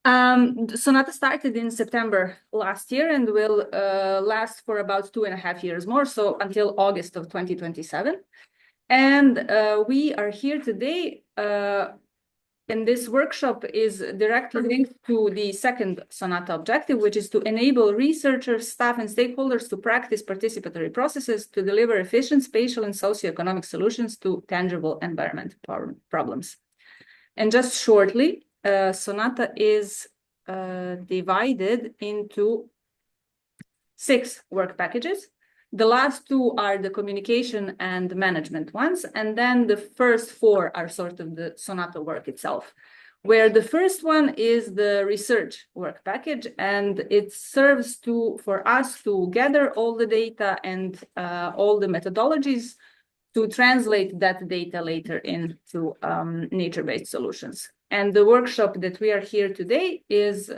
Sonata started in September last year and will last for about 2.5 years more, so until August of 2027. And we are here today, and this workshop is directly linked to the second Sonata objective, which is to enable researchers, staff, and stakeholders to practice participatory processes to deliver efficient spatial and socioeconomic solutions to tangible environmental problems. And just shortly, Sonata is divided into 6 work packages. The last 2 are the communication and management ones, and then the first 4 are sort of the Sonata work itself, where the first one is the research work package, and it serves for us to gather all the data and all the methodologies to translate that data later into nature-based solutions. And the workshop that we are here today is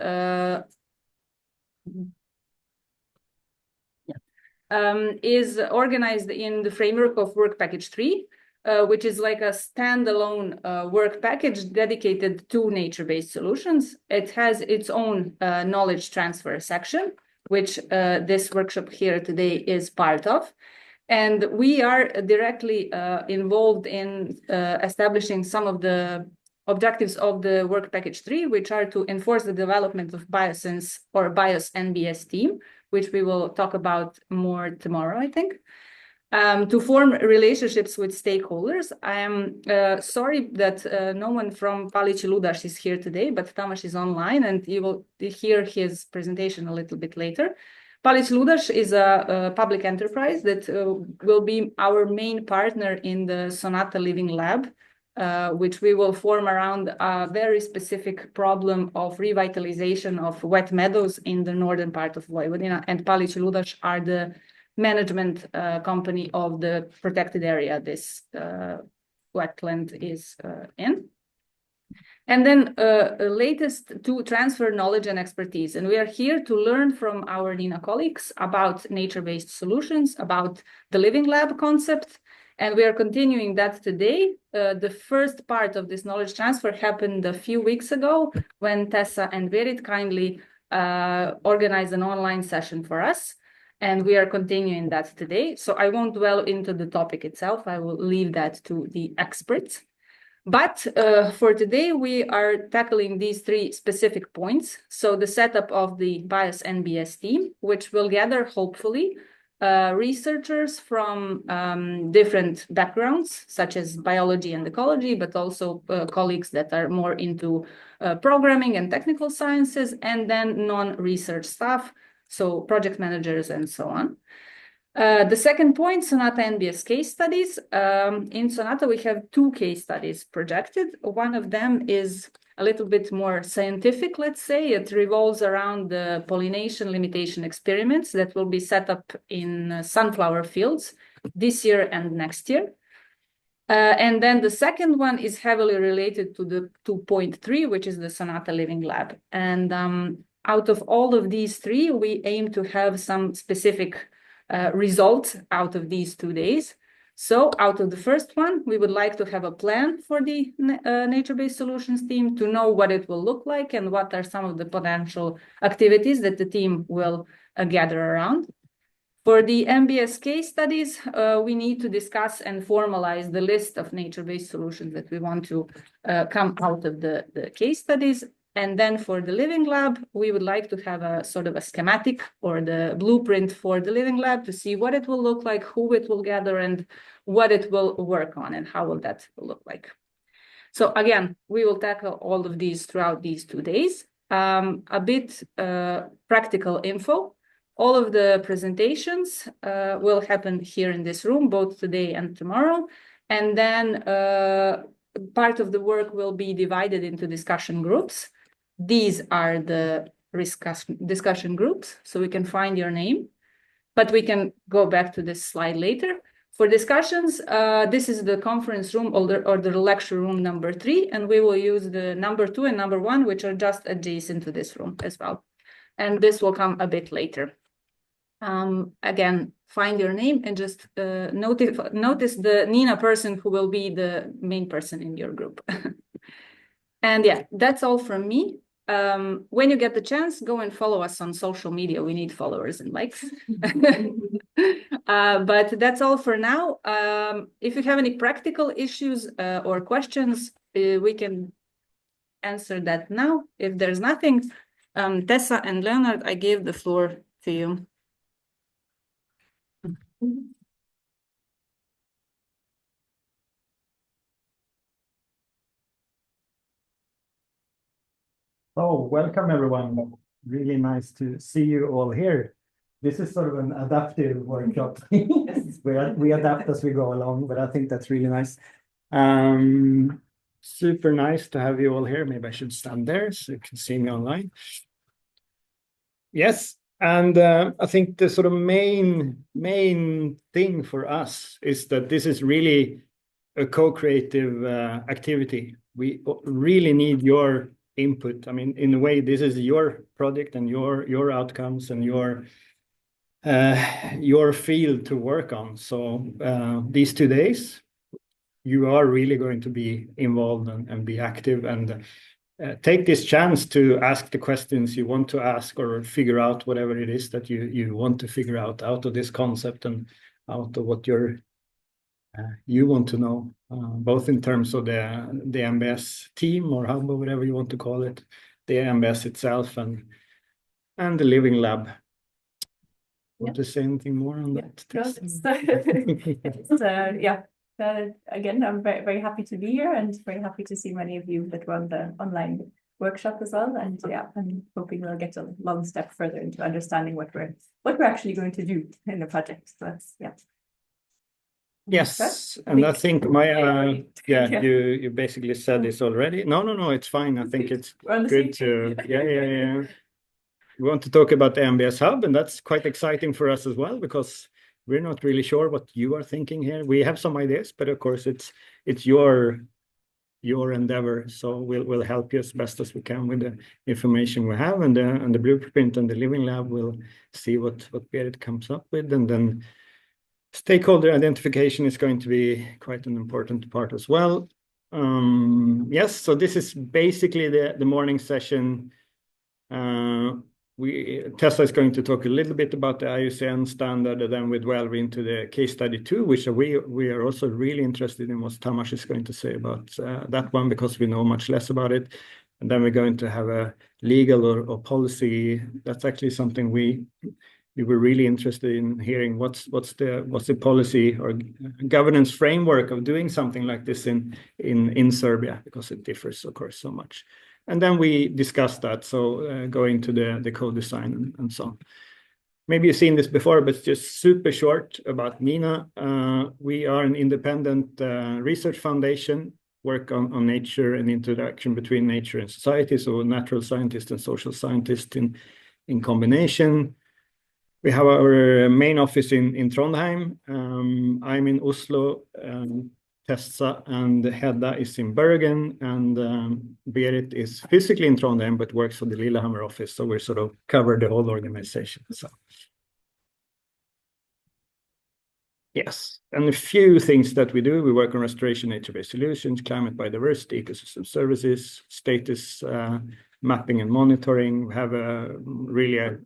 organized in the framework of work package 3, which is like a standalone work package dedicated to nature-based solutions. It has its own knowledge transfer section, which this workshop here today is part of. And we are directly involved in establishing some of the objectives of the work package 3, which are to enforce the development of BioSense or BIOS NbS team, which we will talk about more tomorrow, I think. To form relationships with stakeholders. I am sorry that no one from Palić-Ludaš is here today, but Tamas is online and you will hear his presentation a little bit later. Palić-Ludaš is a public enterprise that will be our main partner in the Sonata Living Lab, which we will form around a very specific problem of revitalization of wet meadows in the northern part of Vojvodina, and Palić-Ludaš are the management company of the protected area this wetland is in. And then latest to transfer knowledge and expertise. And we are here to learn from our NINA colleagues about nature-based solutions, about the Living Lab concept. And we are continuing that today. The first part of this knowledge transfer happened a few weeks ago when Tessa and Berit kindly organized an online session for us. And we are continuing that today. So I won't dwell into the topic itself. I will leave that to the experts. But for today, we are tackling these 3 specific points. So the setup of the BIOS NbS team, which will gather, hopefully, researchers from different backgrounds, such as biology and ecology, but also colleagues that are more into programming and technical sciences, and then non-research staff, so project managers and so on. The second point, Sonata NbS case studies. In Sonata, we have 2 case studies projected. One of them is a little bit more scientific, let's say. It revolves around the pollination limitation experiments that will be set up in sunflower fields this year and next year. And then the second one is heavily related to the 2.3, which is the Sonata Living Lab. And out of all of these 3, we aim to have some specific results out of these 2 days. So out of the first one, we would like to have a plan for the nature-based solutions team to know what it will look like and what are some of the potential activities that the team will gather around. For the NbS case studies, we need to discuss and formalize the list of nature-based solutions that we want to come out of the case studies. And then for the Living Lab, we would like to have a sort of a schematic or the blueprint for the Living Lab to see what it will look like, who it will gather, and what it will work on, and how will that look like. So again, we will tackle all of these throughout these 2 days. A bit practical info. All of the presentations will happen here in this room, both today and tomorrow. And then part of the work will be divided into discussion groups. These are the discussion groups, so we can find your name, but we can go back to this slide later. For discussions, this is the conference room or the lecture room number 3, and we will use the number 2 and number 1, which are just adjacent to this room as well. And this will come a bit later. Again, find your name and just notice the NINA person who will be the main person in your group. And yeah, that's all from me. when you get the chance, go and follow us on social media. We need followers and likes. But that's all for now. If you have any practical issues or questions, we can answer that now. If there's nothing, Tessa and Leonard, I give the floor to you. Oh, welcome everyone. Really nice to see you all here. This is sort of an adaptive workshop. We adapt as we go along, but I think that's really nice. Super nice to have you all here. Maybe I should stand there so you can see me online. Yes, and I think the sort of main thing for us is that this is really a co-creative activity. We really need your input. I mean, in a way, this is your project and your outcomes and your field to work on. So these 2 days, you are really going to be involved and be active and take this chance to ask the questions you want to ask or figure out whatever it is that you want to figure out of this concept and out of what you want to know, both in terms of the NbS team or hub or whatever you want to call it, the NbS itself and the living lab. Want to say anything more on that? Again, I'm very, very happy to be here and very happy to see many of you that run the online workshop as well. And I'm hoping we'll get a long step further into understanding what we're actually going to do in the project. So that's Yes, and I think Maya, you basically said this already. No, it's fine. I think it's good to, We want to talk about the NbS Hub, and that's quite exciting for us as well, because we're not really sure what you are thinking here. We have some ideas, but of course it's your endeavor. So we'll help you as best as we can with the information we have, and the blueprint and the living lab will see what Berit comes up with, and then stakeholder identification is going to be quite an important part as well. Yes, so this is basically the morning session. Tessa is going to talk a little bit about the IUCN standard, and then we delve into the case study 2, which we are also really interested in what Tamas is going to say about that one, because we know much less about it. And then we're going to have a legal or policy. That's actually something we were really interested in hearing. What's the policy or governance framework of doing something like this in Serbia, because it differs, of course, so much. And then we discussed that, so going to the co-design and so on. Maybe you've seen this before, but just super short about NINA. We are an independent research foundation, work on nature and interaction between nature and society, so natural scientists and social scientists in combination. We have our main office in Trondheim. I'm in Oslo. Tessa and Hedda is in Bergen, and Berit is physically in Trondheim but works for the Lillehammer office, so we sort of cover the whole organization. So yes, and a few things that we do. We work on restoration, nature-based solutions, climate biodiversity, ecosystem services, status mapping and monitoring. We have a really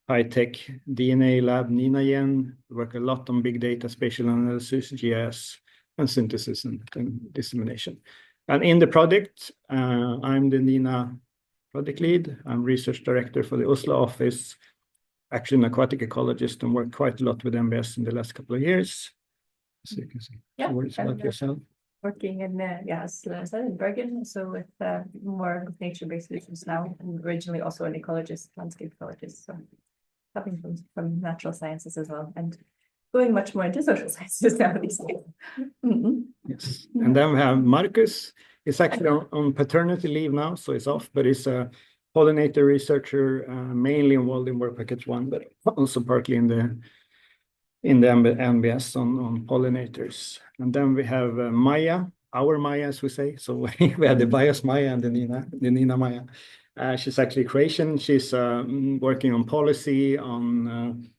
high-tech DNA lab, NINA again. We work a lot on big data, spatial analysis, GIS, and synthesis and dissemination. And in the project, I'm the NINA project lead. I'm research director for the Oslo office, actually an aquatic ecologist, and worked quite a lot with NbS in the last couple of years. So you can see words about yourself. Working in, as I said, in Bergen, so with more nature-based solutions now, and originally also an ecologist, landscape ecologist, so coming from natural sciences as well, and going much more into social sciences now these days. Yes, and then we have Marcus. He's actually on paternity leave now, so he's off, but he's a pollinator researcher, mainly involved in work package 1, but also partly in the NbS on pollinators. And then we have Maya, our Maya, as we say. So we have the BIOS Maya and the NINA Maya. She's actually Croatian. She's working on policy, on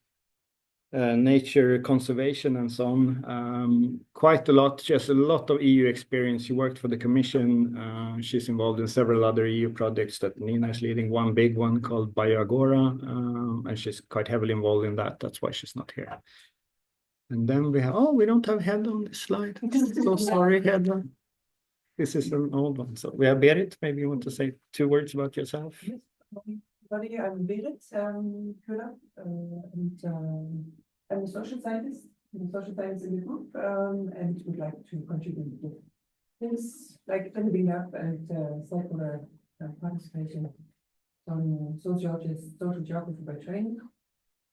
nature conservation and so on. Quite a lot. She has a lot of EU experience. She worked for the Commission. She's involved in several other EU projects that Nina is leading. One big one called BioAgora, and she's quite heavily involved in that. That's why she's not here. And then we have, oh, we don't have Hedda on this slide. So sorry, Hedda. This is an old one. So we have Berit. Maybe you want to say 2 words about yourself? Yes. Everybody, I'm Berit Köhler, and I'm a social scientist. I'm a social science in the group, and would like to contribute to things like Living Lab and circular participation on social geography by training,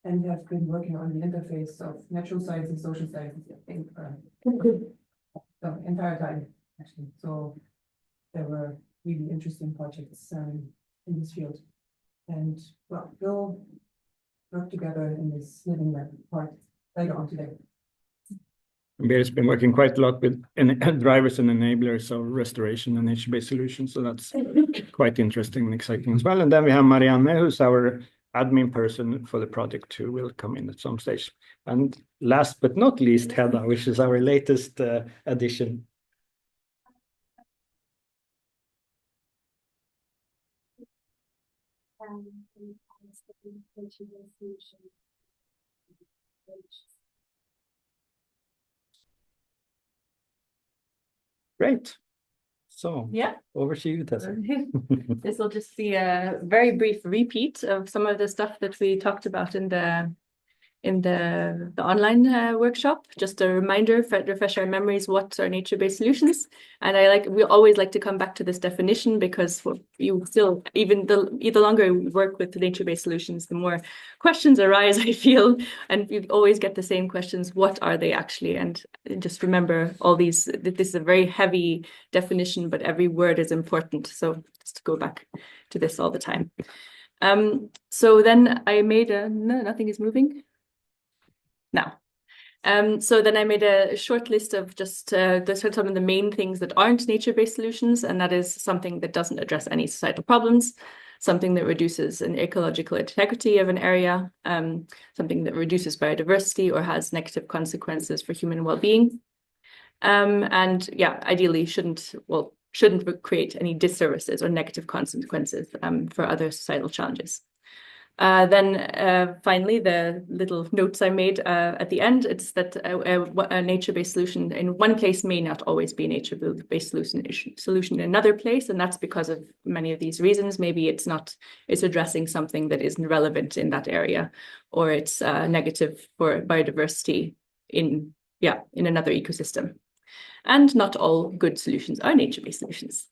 and have been working on the interface of natural science and social sciences, I think, the entire time, actually. So there were really interesting projects in this field. And well, we'll work together in this Living Lab part later on today. Berit's been working quite a lot with drivers and enablers of restoration and nature-based solutions, so that's quite interesting and exciting as well. And then we have Marianne, who's our admin person for the project too, will come in at some stage. And last but not least, Hedda, which is our latest addition. Great. So Yeah. Over to you, Tessa. This will just be a very brief repeat of some of the stuff that we talked about in the online workshop. Just a reminder, refresh our memories, what are nature-based solutions? And we always like to come back to this definition, because you still, the longer we work with nature-based solutions, the more questions arise, I feel, and you always get the same questions. What are they actually? And just remember all these, this is a very heavy definition, but every word is important. So just go back to this all the time. So then I made no, nothing is moving. Now, so then I made a short list of just some of the main things that aren't nature-based solutions, and that is something that doesn't address any societal problems, something that reduces an ecological integrity of an area, something that reduces biodiversity or has negative consequences for human well-being, and yeah, ideally shouldn't create any disservices or negative consequences for other societal challenges. Then finally, the little notes I made at the end, it's that a nature-based solution in one place may not always be a nature-based solution in another place, and that's because of many of these reasons. Maybe it's addressing something that isn't relevant in that area, or it's negative for biodiversity in another ecosystem. And not all good solutions are nature-based solutions.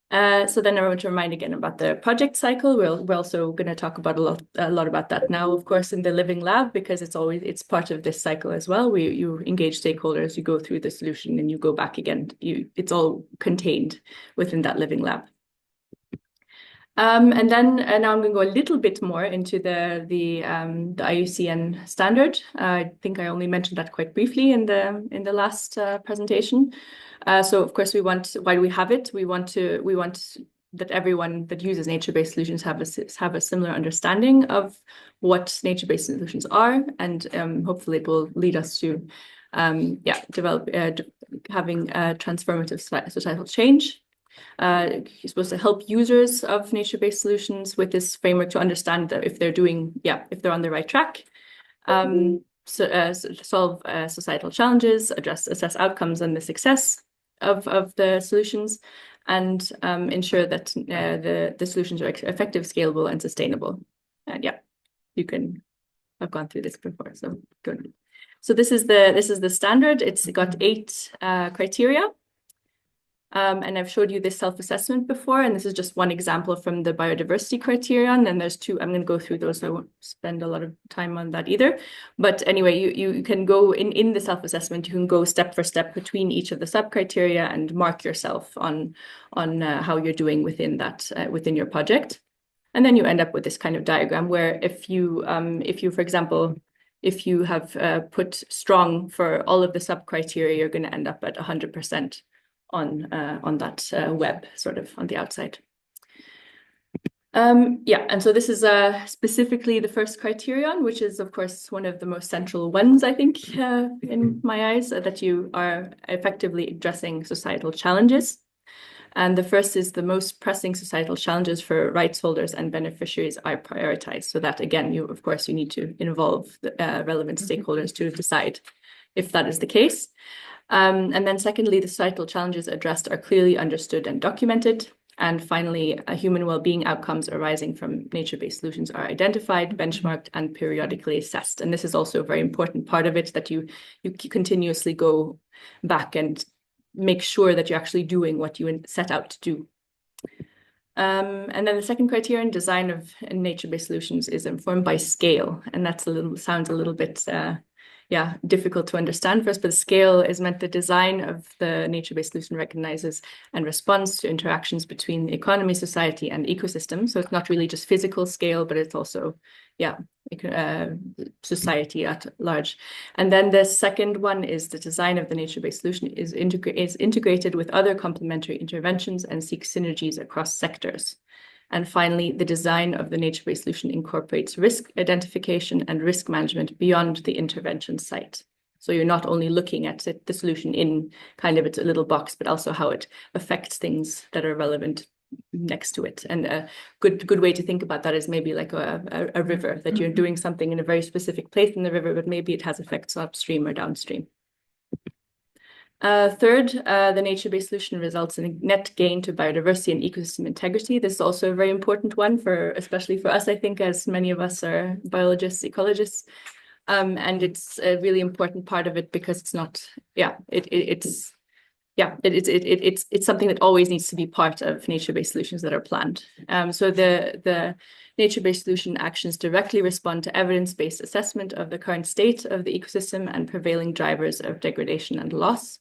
So then I want to remind again about the project cycle. We're also going to talk about a lot about that now, of course, in the Living Lab, because it's part of this cycle as well. You engage stakeholders, you go through the solution, and you go back again. It's all contained within that Living Lab. And now I'm going to go a little bit more into the IUCN standard. I think I only mentioned that quite briefly in the last presentation. So of course why do we have it? We want that everyone that uses nature-based solutions have a similar understanding of what nature-based solutions are, and hopefully it will lead us to develop having transformative societal change. You're supposed to help users of nature-based solutions with this framework to understand that if they're on the right track, solve societal challenges, assess outcomes and the success of the solutions, and ensure that the solutions are effective, scalable, and sustainable. And I've gone through this before, so good. So this is the standard. It's got 8 criteria. And I've showed you this self-assessment before, and this is just one example from the biodiversity criterion. And there's 2. I'm going to go through those. I won't spend a lot of time on that either. But anyway, you can go in the self-assessment. You can go step for step between each of the sub-criteria and mark yourself on how you're doing within that within your project. And then you end up with this kind of diagram where if you for example, if you have put strong for all of the sub-criteria, you're going to end up at 100%. On that web, sort of on the outside. Yeah, and so this is specifically the first criterion, which is, of course, one of the most central ones, I think, in my eyes, that you are effectively addressing societal challenges. And the first is the most pressing societal challenges for rights holders and beneficiaries are prioritized. So that, again, you need to involve the relevant stakeholders to decide if that is the case. And then secondly, the societal challenges addressed are clearly understood and documented. And finally, human well-being outcomes arising from nature-based solutions are identified, benchmarked, and periodically assessed. And this is also a very important part of it, that you continuously go back and make sure that you're actually doing what you set out to do. And then the second criterion, design of nature-based solutions, is informed by scale. And that's sounds a little bit difficult to understand for us, but scale is meant the design of the nature-based solution recognizes and responds to interactions between the economy, society, and ecosystem. So it's not really just physical scale, but it's also, society at large. And then the second one is the design of the nature-based solution is integrated with other complementary interventions and seeks synergies across sectors. And finally, the design of the nature-based solution incorporates risk identification and risk management beyond the intervention site. So you're not only looking at the solution in kind of its little box, but also how it affects things that are relevant next to it. And a good way to think about that is maybe like a river, that you're doing something in a very specific place in the river, but maybe it has effects upstream or downstream. Third, the nature-based solution results in a net gain to biodiversity and ecosystem integrity. This is also a very important one especially for us, I think, as many of us are biologists, ecologists. And it's a really important part of it because it's not, it's something that always needs to be part of nature-based solutions that are planned. So the nature-based solution actions directly respond to evidence-based assessment of the current state of the ecosystem and prevailing drivers of degradation and loss.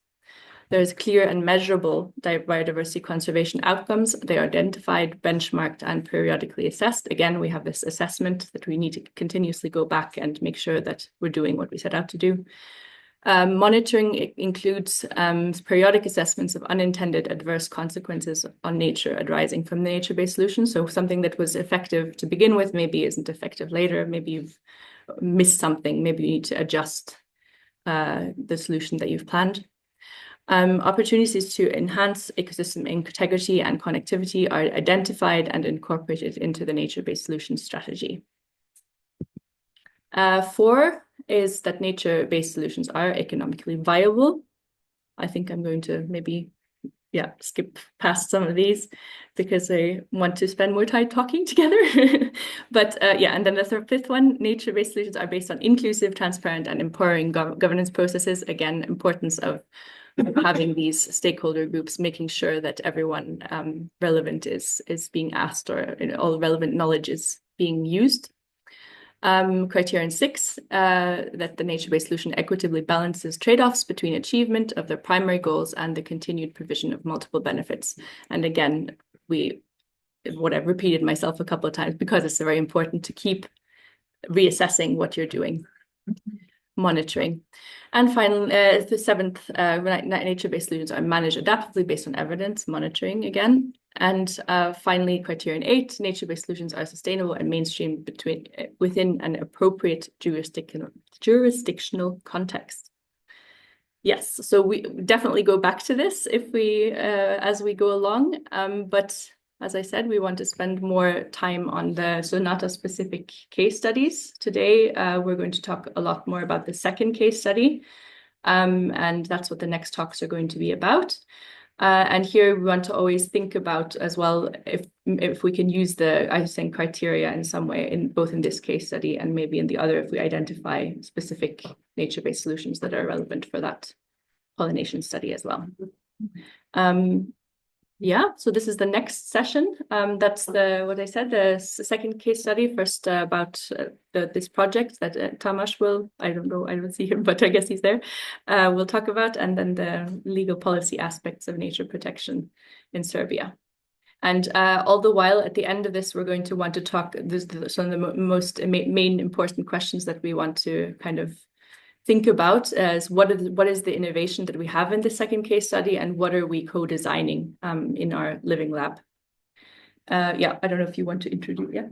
There's clear and measurable biodiversity conservation outcomes. They are identified, benchmarked, and periodically assessed. Again, we have this assessment that we need to continuously go back and make sure that we're doing what we set out to do. Monitoring includes periodic assessments of unintended adverse consequences on nature arising from the nature-based solution. So something that was effective to begin with maybe isn't effective later. Maybe you've missed something. Maybe you need to adjust the solution that you've planned. Opportunities to enhance ecosystem integrity and connectivity are identified and incorporated into the nature-based solution strategy. 4 is that nature-based solutions are economically viable. I think I'm going to maybe skip past some of these because I want to spend more time talking together. But and then the fifth one, nature-based solutions are based on inclusive, transparent, and empowering governance processes. Again, importance of having these stakeholder groups, making sure that everyone relevant is being asked, or all relevant knowledge is being used. Criterion 6, that the nature-based solution equitably balances trade-offs between achievement of the primary goals and the continued provision of multiple benefits. And again, I've repeated myself a couple of times because it's very important to keep reassessing what you're doing. Monitoring. And finally, the 7th, nature-based solutions are managed adaptively based on evidence, monitoring again. And finally, criterion 8, nature-based solutions are sustainable and mainstream within an appropriate jurisdictional context. Yes, so we definitely go back to this if as we go along, but as I said, we want to spend more time on the Sonata specific case studies. Today, we're going to talk a lot more about the second case study. And that's what the next talks are going to be about. And here we want to always think about as well, if we can use the IUCN criteria in some way, both in this case study and maybe in the other, if we identify specific nature-based solutions that are relevant for that pollination study as well. So this is the next session. That's what I said, the second case study, first about this project that Tamas will, I don't see him, but I guess he's there, we'll talk about, and then the legal policy aspects of nature protection in Serbia. And all the while, at the end of this, we're going to want to talk, some of the most main important questions that we want to kind of think about as what is the innovation that we have in the second case study, and what are we co-designing in our living lab. Yeah, I don't know if you want to introduce. Yeah,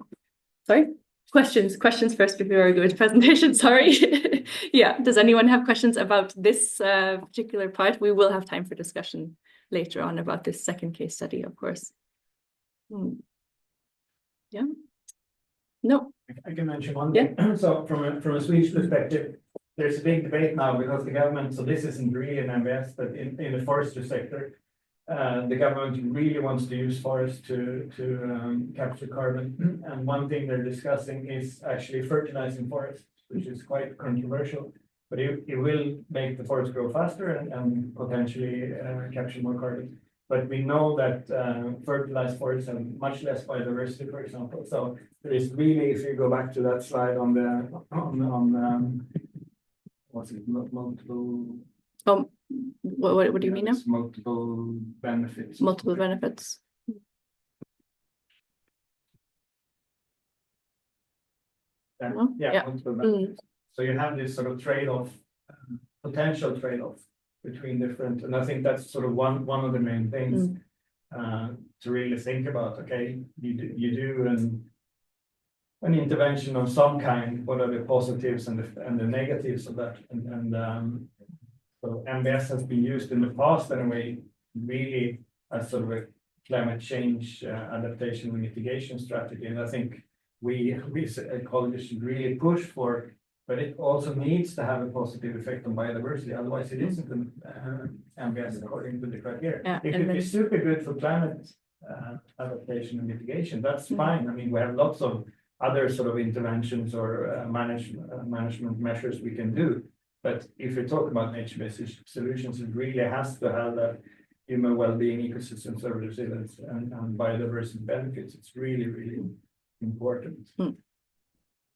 sorry. Questions first before we go to presentation. Sorry. Yeah. Does anyone have questions about this particular part? We will have time for discussion later on about this second case study, of course. Yeah. No. I can mention one thing. So from a Swedish perspective, there's a big debate now because the government, so this isn't really an NbS, but in the forestry sector, the government really wants to use forests to capture carbon. And one thing they're discussing is actually fertilizing forests, which is quite controversial, but it will make the forest grow faster and potentially capture more carbon. But we know that fertilized forests have much less biodiversity, for example. So there is really, if you go back to that slide on what's it, multiple. What do you mean now? Multiple benefits. Multiple benefits. Yeah. Multiple benefits. So you have this sort of trade-off, potential trade-off between different, and I think that's sort of one of the main things to really think about. Okay, you do an intervention of some kind. What are the positives and the negatives of that? So NbS has been used in the past anyway, really as sort of a climate change adaptation and mitigation strategy. And I think we ecologists should really push for, but it also needs to have a positive effect on biodiversity. Otherwise, it isn't an NbS according to the criteria. Yeah, it could be super good for climate adaptation and mitigation. That's fine. I mean, we have lots of other sort of interventions or management measures we can do. But if we talk about nature-based solutions, it really has to have that human well-being, ecosystem service resilience, and biodiversity benefits. It's really, really important.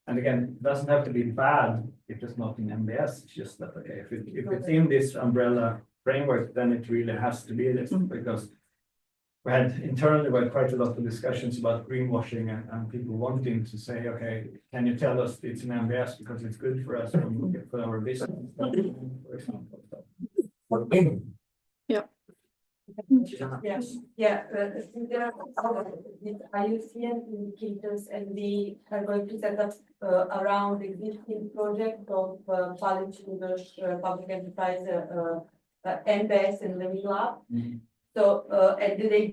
And again, it doesn't have to be bad if it's not in NbS. It's just that, okay, if it's in this umbrella framework, then it really has to be this, because we had quite a lot of discussions about greenwashing and people wanting to say, okay, can you tell us it's an NbS because it's good for us for our business, for example. Yeah. There are with IUCN indicators, and we are going to set up around existing project of Palić-Ludaš public enterprise NbS and Living Labs. So, and they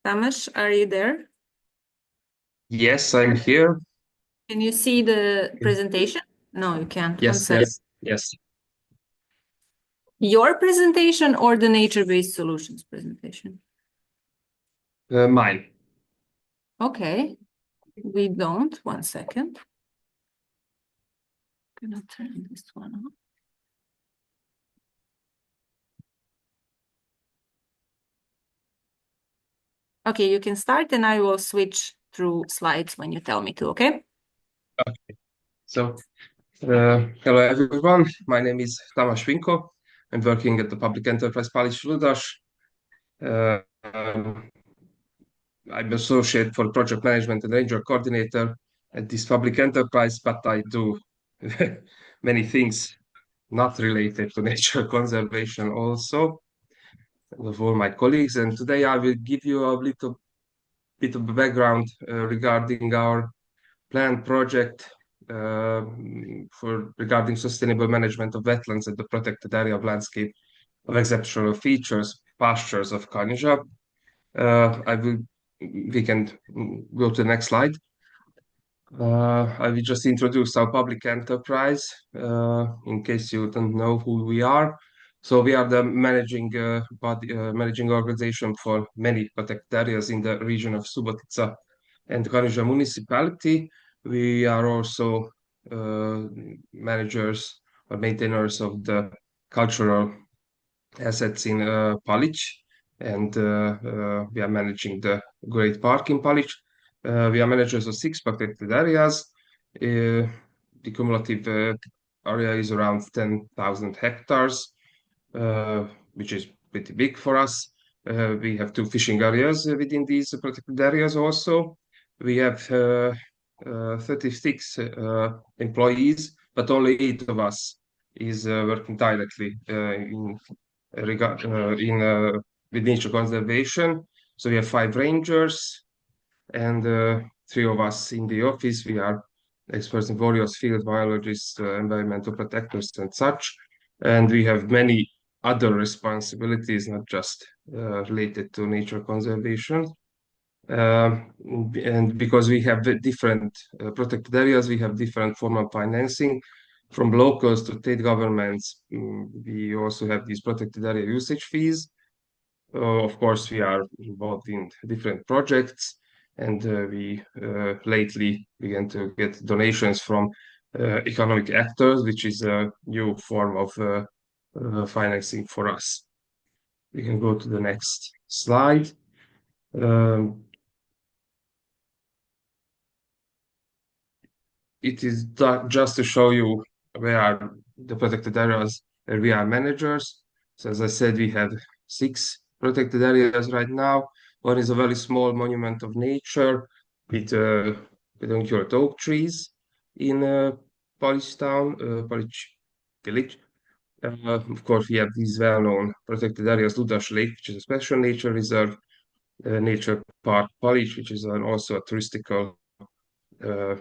Tamas, are you there? Yes, I'm here. Can you see the presentation? No, you can't. One Yes, second. yes. Your presentation or the nature-based solutions presentation? Mine. Okay. We don't. One second. Gonna turn this one on. Okay, you can start and I will switch through slides when you tell me to, okay? So, hello everyone. My name is Tamas Vinko. I'm working at the public enterprise Palić-Ludaš. I'm associate for project management and ranger coordinator at this public enterprise, but I do many things not related to nature conservation also with all my colleagues. And today I will give you a little bit of background regarding our planned project regarding sustainable management of wetlands and the protected area of landscape of exceptional features, pastures of Cantabria. We can go to the next slide. I will just introduce our public enterprise in case you don't know who we are. So we are the managing organization for many protected areas in the region of Subotica and Cantabria municipality. We are also managers or maintainers of the cultural assets in Palić, and we are managing the Great Park in Palić. We are managers of 6 protected areas. The cumulative area is around 10,000 hectares, which is pretty big for us. We have 2 fishing areas within these protected areas also. We have 36 employees, but only 8 of us is working directly with nature conservation. So we have 5 rangers and 3 of us in the office. We are experts in various fields, biologists, environmental protectors and such. And we have many other responsibilities, not just related to nature conservation. And because we have different protected areas, we have different form of financing from locals to state governments. We also have these protected area usage fees. Of course, we are involved in different projects, and we lately began to get donations from economic actors, which is a new form of financing for us. We can go to the next slide. It is just to show you where are the protected areas where we are managers. So as I said, we have 6 protected areas right now. One is a very small monument of nature with uncurred oak trees in Palić town, Palić village. Of course, we have these well-known protected areas, Ludaš Lake, which is a special nature reserve, Nature Park Palić, which is also a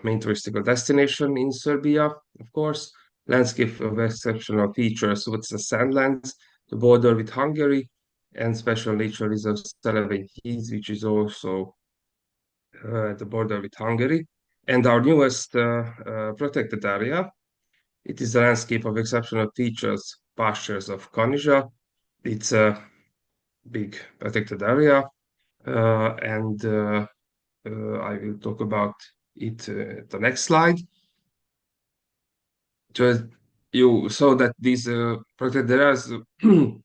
main touristical destination in Serbia, of course. Landscape of exceptional features, so it's the Sandlands, the border with Hungary, and special nature reserve Szellevény Heath, which is also the border with Hungary. And our newest protected area, it is the landscape of exceptional features, pastures of Cantabria. It's a big protected area, and I will talk about it the next slide. Just you saw that these protected areas, in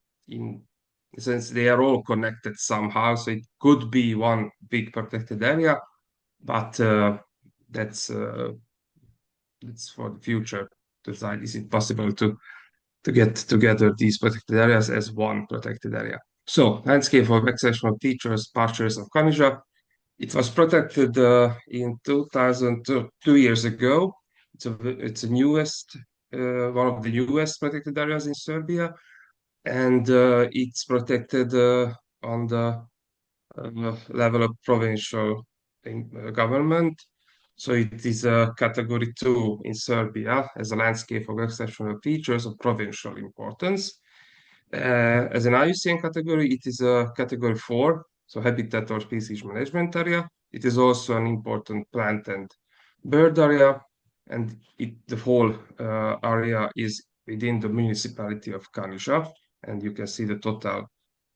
a sense, they are all connected somehow. So it could be one big protected area, but that's for the future to decide. Is it possible to get together these protected areas as one protected area? So landscape of exceptional features, pastures of Cantabria. It was protected in 2 years ago. It's the newest, one of the newest protected areas in Serbia, and it's protected on the level of provincial government. So it is a category 2 in Serbia as a landscape of exceptional features of provincial importance. As an IUCN category, it is a category 4 so habitat or species management area. It is also an important plant and bird area, and the whole area is within the municipality of Kanizsa, and you can see the total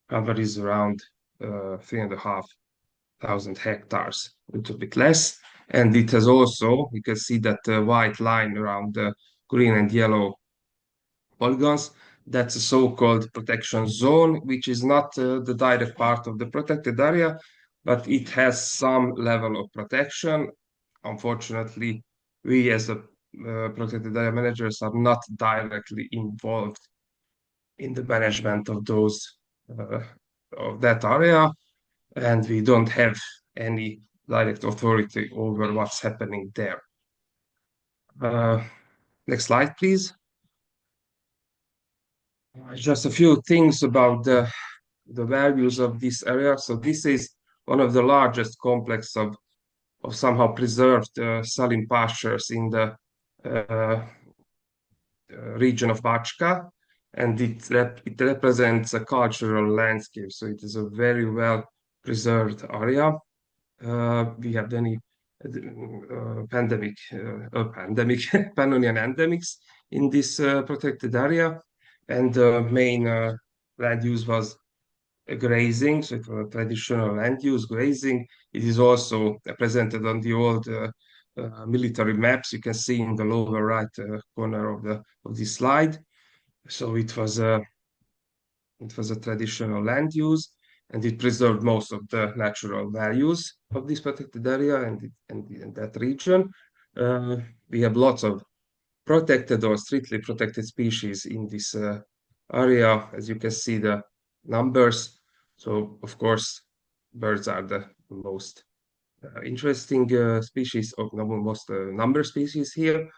cover is around 3,500 hectares, a little bit less. And it has also, you can see that white line around the green and yellow polygons. That's a so-called protection zone, which is not the direct part of the protected area, but it has some level of protection. Unfortunately, we as the protected area managers are not directly involved in the management of those of that area, and we don't have any direct authority over what's happening there. Next slide, please. Just a few things about the values of this area. So this is one of the largest complex of somehow preserved saline pastures in the region of Bačka, and it represents a cultural landscape. So it is a very well preserved area. We have many Pannonian endemics in this protected area, and the main land use was grazing, so it was a traditional land use, grazing. It is also presented on the old military maps you can see in the lower right corner of this slide. So it was a traditional land use, and it preserved most of the natural values of this protected area and that region. We have lots of protected or strictly protected species in this area, as you can see the numbers. So of course, birds are the most interesting species of most number species here,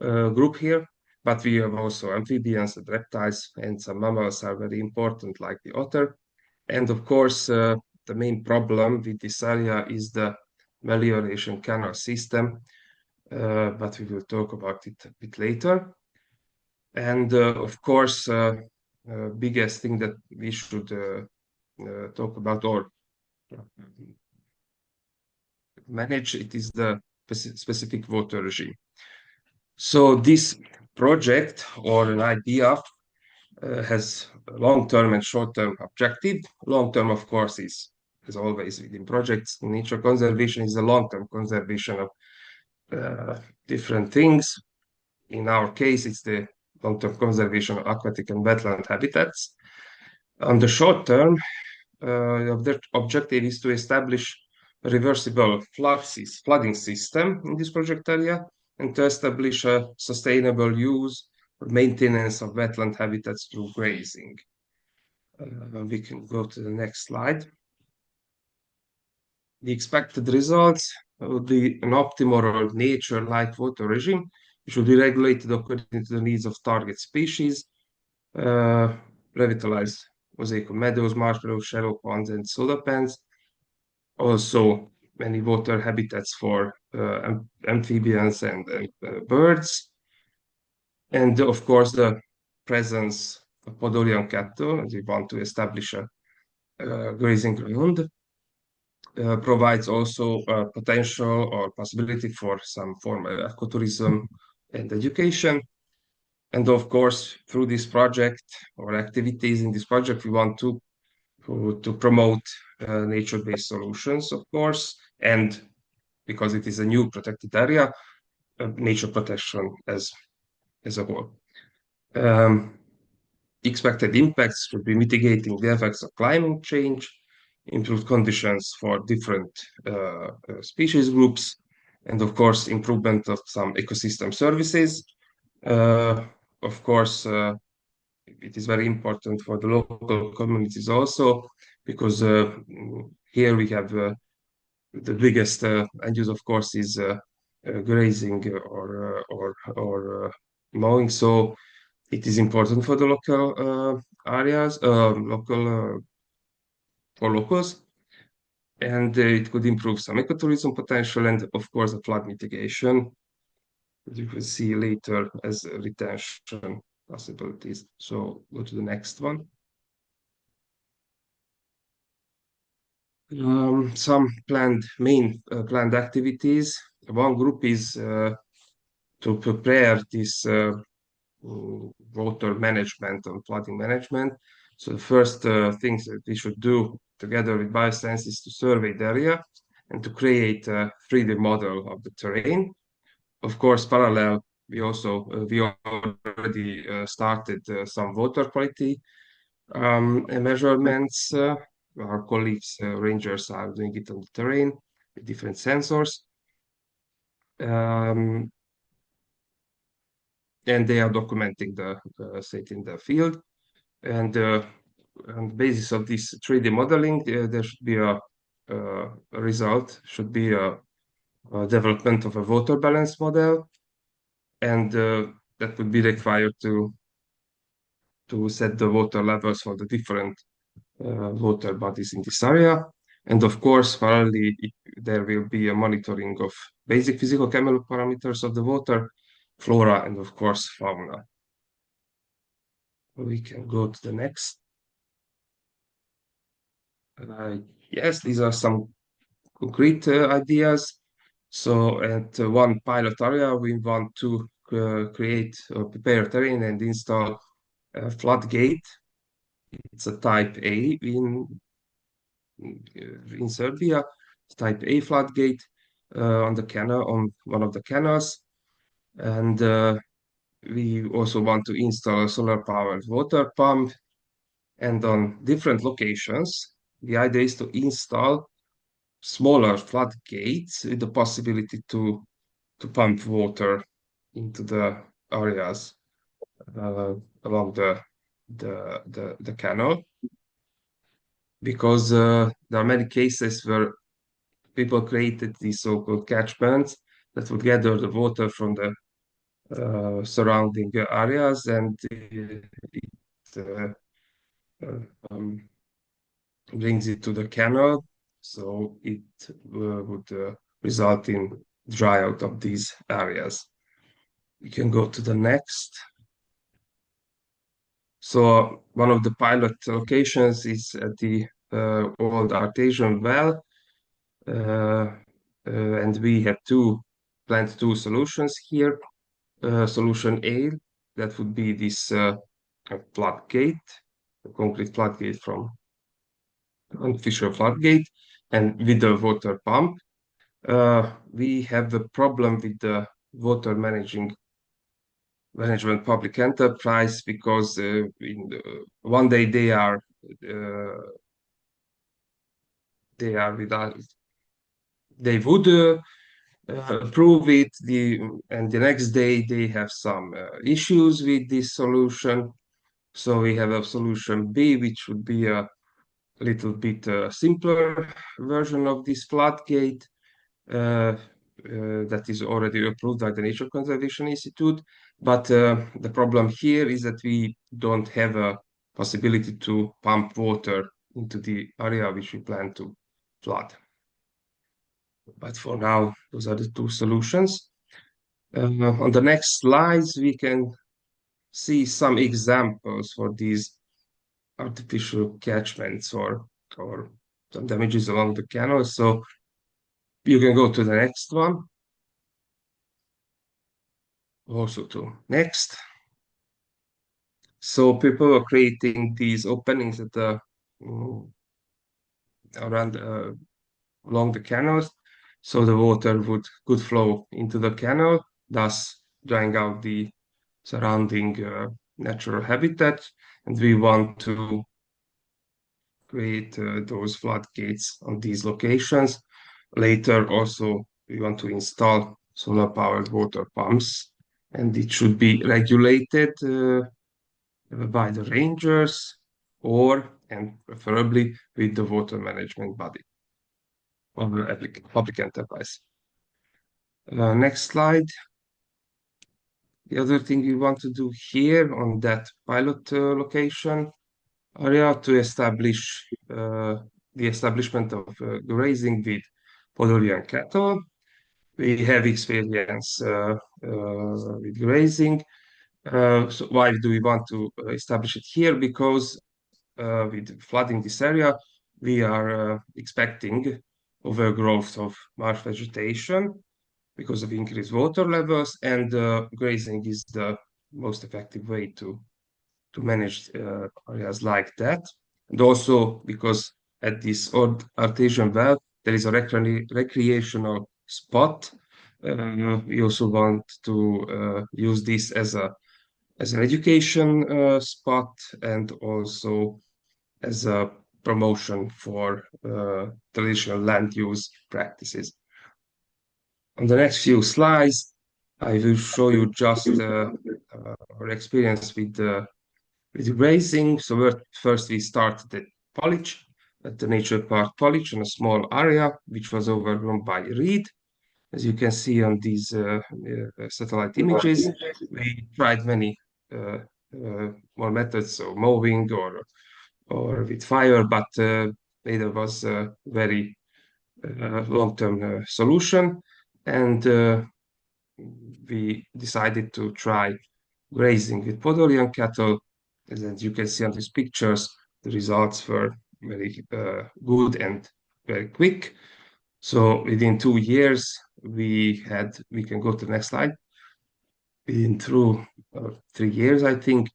group here. But we have also amphibians and reptiles, and some mammals are very important, like the otter. And of course, the main problem with this area is the melioration canal system, but we will talk about it a bit later. And of course, biggest thing that we should talk about or manage it is the specific water regime. So this project or an idea has long-term and short-term objective. Long-term, of course, is always within projects. Nature conservation is a long-term conservation of different things. In our case, it's the long-term conservation of aquatic and wetland habitats. On the short term, the objective is to establish a reversible flooding system in this project area and to establish a sustainable use or maintenance of wetland habitats through grazing. We can go to the next slide. The expected results would be an optimal or nature-like water regime, which will be regulated according to the needs of target species, revitalize mosaic meadows, marshmallows, shallow ponds, and soda pans. Also, many water habitats for amphibians and birds. And of course, the presence of Podolian cattle, as we want to establish a grazing ground, provides also potential or possibility for some form of ecotourism and education. And of course, through this project or activities in this project, we want to promote nature-based solutions, of course, and because it is a new protected area, nature protection as a whole. Expected impacts should be mitigating the effects of climate change, improved conditions for different species groups, and of course, improvement of some ecosystem services. Of course, it is very important for the local communities also, because here we have the biggest end use, of course, is grazing or mowing. So it is important for the local areas, for locals, and it could improve some ecotourism potential and, of course, the flood mitigation, as you will see later as retention possibilities. So go to the next one. some main planned activities. One group is to prepare this water management and flooding management. So the first things that we should do together with BioSense is to survey the area and to create a 3D model of the terrain. Of course, parallel, we already started some water quality measurements. Our colleagues, rangers, are doing it on the terrain with different sensors. And they are documenting the state in the field. And on the basis of this 3D modeling, there should be a result, should be a development of a water balance model. And that would be required to set the water levels for the different water bodies in this area. And of course, parallelly, there will be a monitoring of basic physical chemical parameters of the water, flora, and of course, fauna. We can go to the next. Yes, these are some concrete ideas. So at one pilot area, we want to create or prepare terrain and install a floodgate. It's a type A in Serbia, type A floodgate on the canal, on one of the canals. And we also want to install a solar-powered water pump. And on different locations, the idea is to install smaller floodgates with the possibility to pump water into the areas along the canal, because there are many cases where people created these so-called catchments that would gather the water from the surrounding areas, and it brings it to the canal, so it would result in dry out of these areas. We can go to the next. So one of the pilot locations is at the old artesian well, and we have planned two solutions here. Solution A, that would be this floodgate, a concrete floodgate from artificial floodgate, and with the water pump. We have a problem with the water management public enterprise, because one day they are with us. They would approve it, and the next day they have some issues with this solution. So we have a solution B, which would be a little bit simpler version of this floodgate that is already approved by the Nature Conservation Institute. But the problem here is that we don't have a possibility to pump water into the area which we plan to flood. But for now, those are the two solutions. On the next slides, we can see some examples for these artificial catchments or some damages along the canal. So you can go to the next one. Also to next. So people are creating these openings at the along the canals, so the water could flow into the canal, thus drying out the surrounding natural habitat. And we want to create those floodgates on these locations. Later, also, we want to install solar-powered water pumps, and it should be regulated by the rangers, and preferably with the water management body of the public enterprise. Next slide. The other thing we want to do here on that pilot location area to establish the establishment of grazing with Podolian cattle. We have experience with grazing. So why do we want to establish it here? Because with flooding this area, we are expecting overgrowth of marsh vegetation because of increased water levels, and grazing is the most effective way to manage areas like that. And also because at this old artesian well, there is a recreational spot. We also want to use this as an education spot, and also as a promotion for traditional land use practices. On the next few slides, I will show you just our experience with grazing. So first we started at Palić, at the nature park Palić, in a small area which was overgrown by reed. As you can see on these satellite images, we tried many more methods of mowing or with fire, but neither was a very long-term solution. And we decided to try grazing with Podolian cattle. As you can see on these pictures, the results were very good and very quick. So within 2 years, we can go to the next slide. Within 3 years, I think,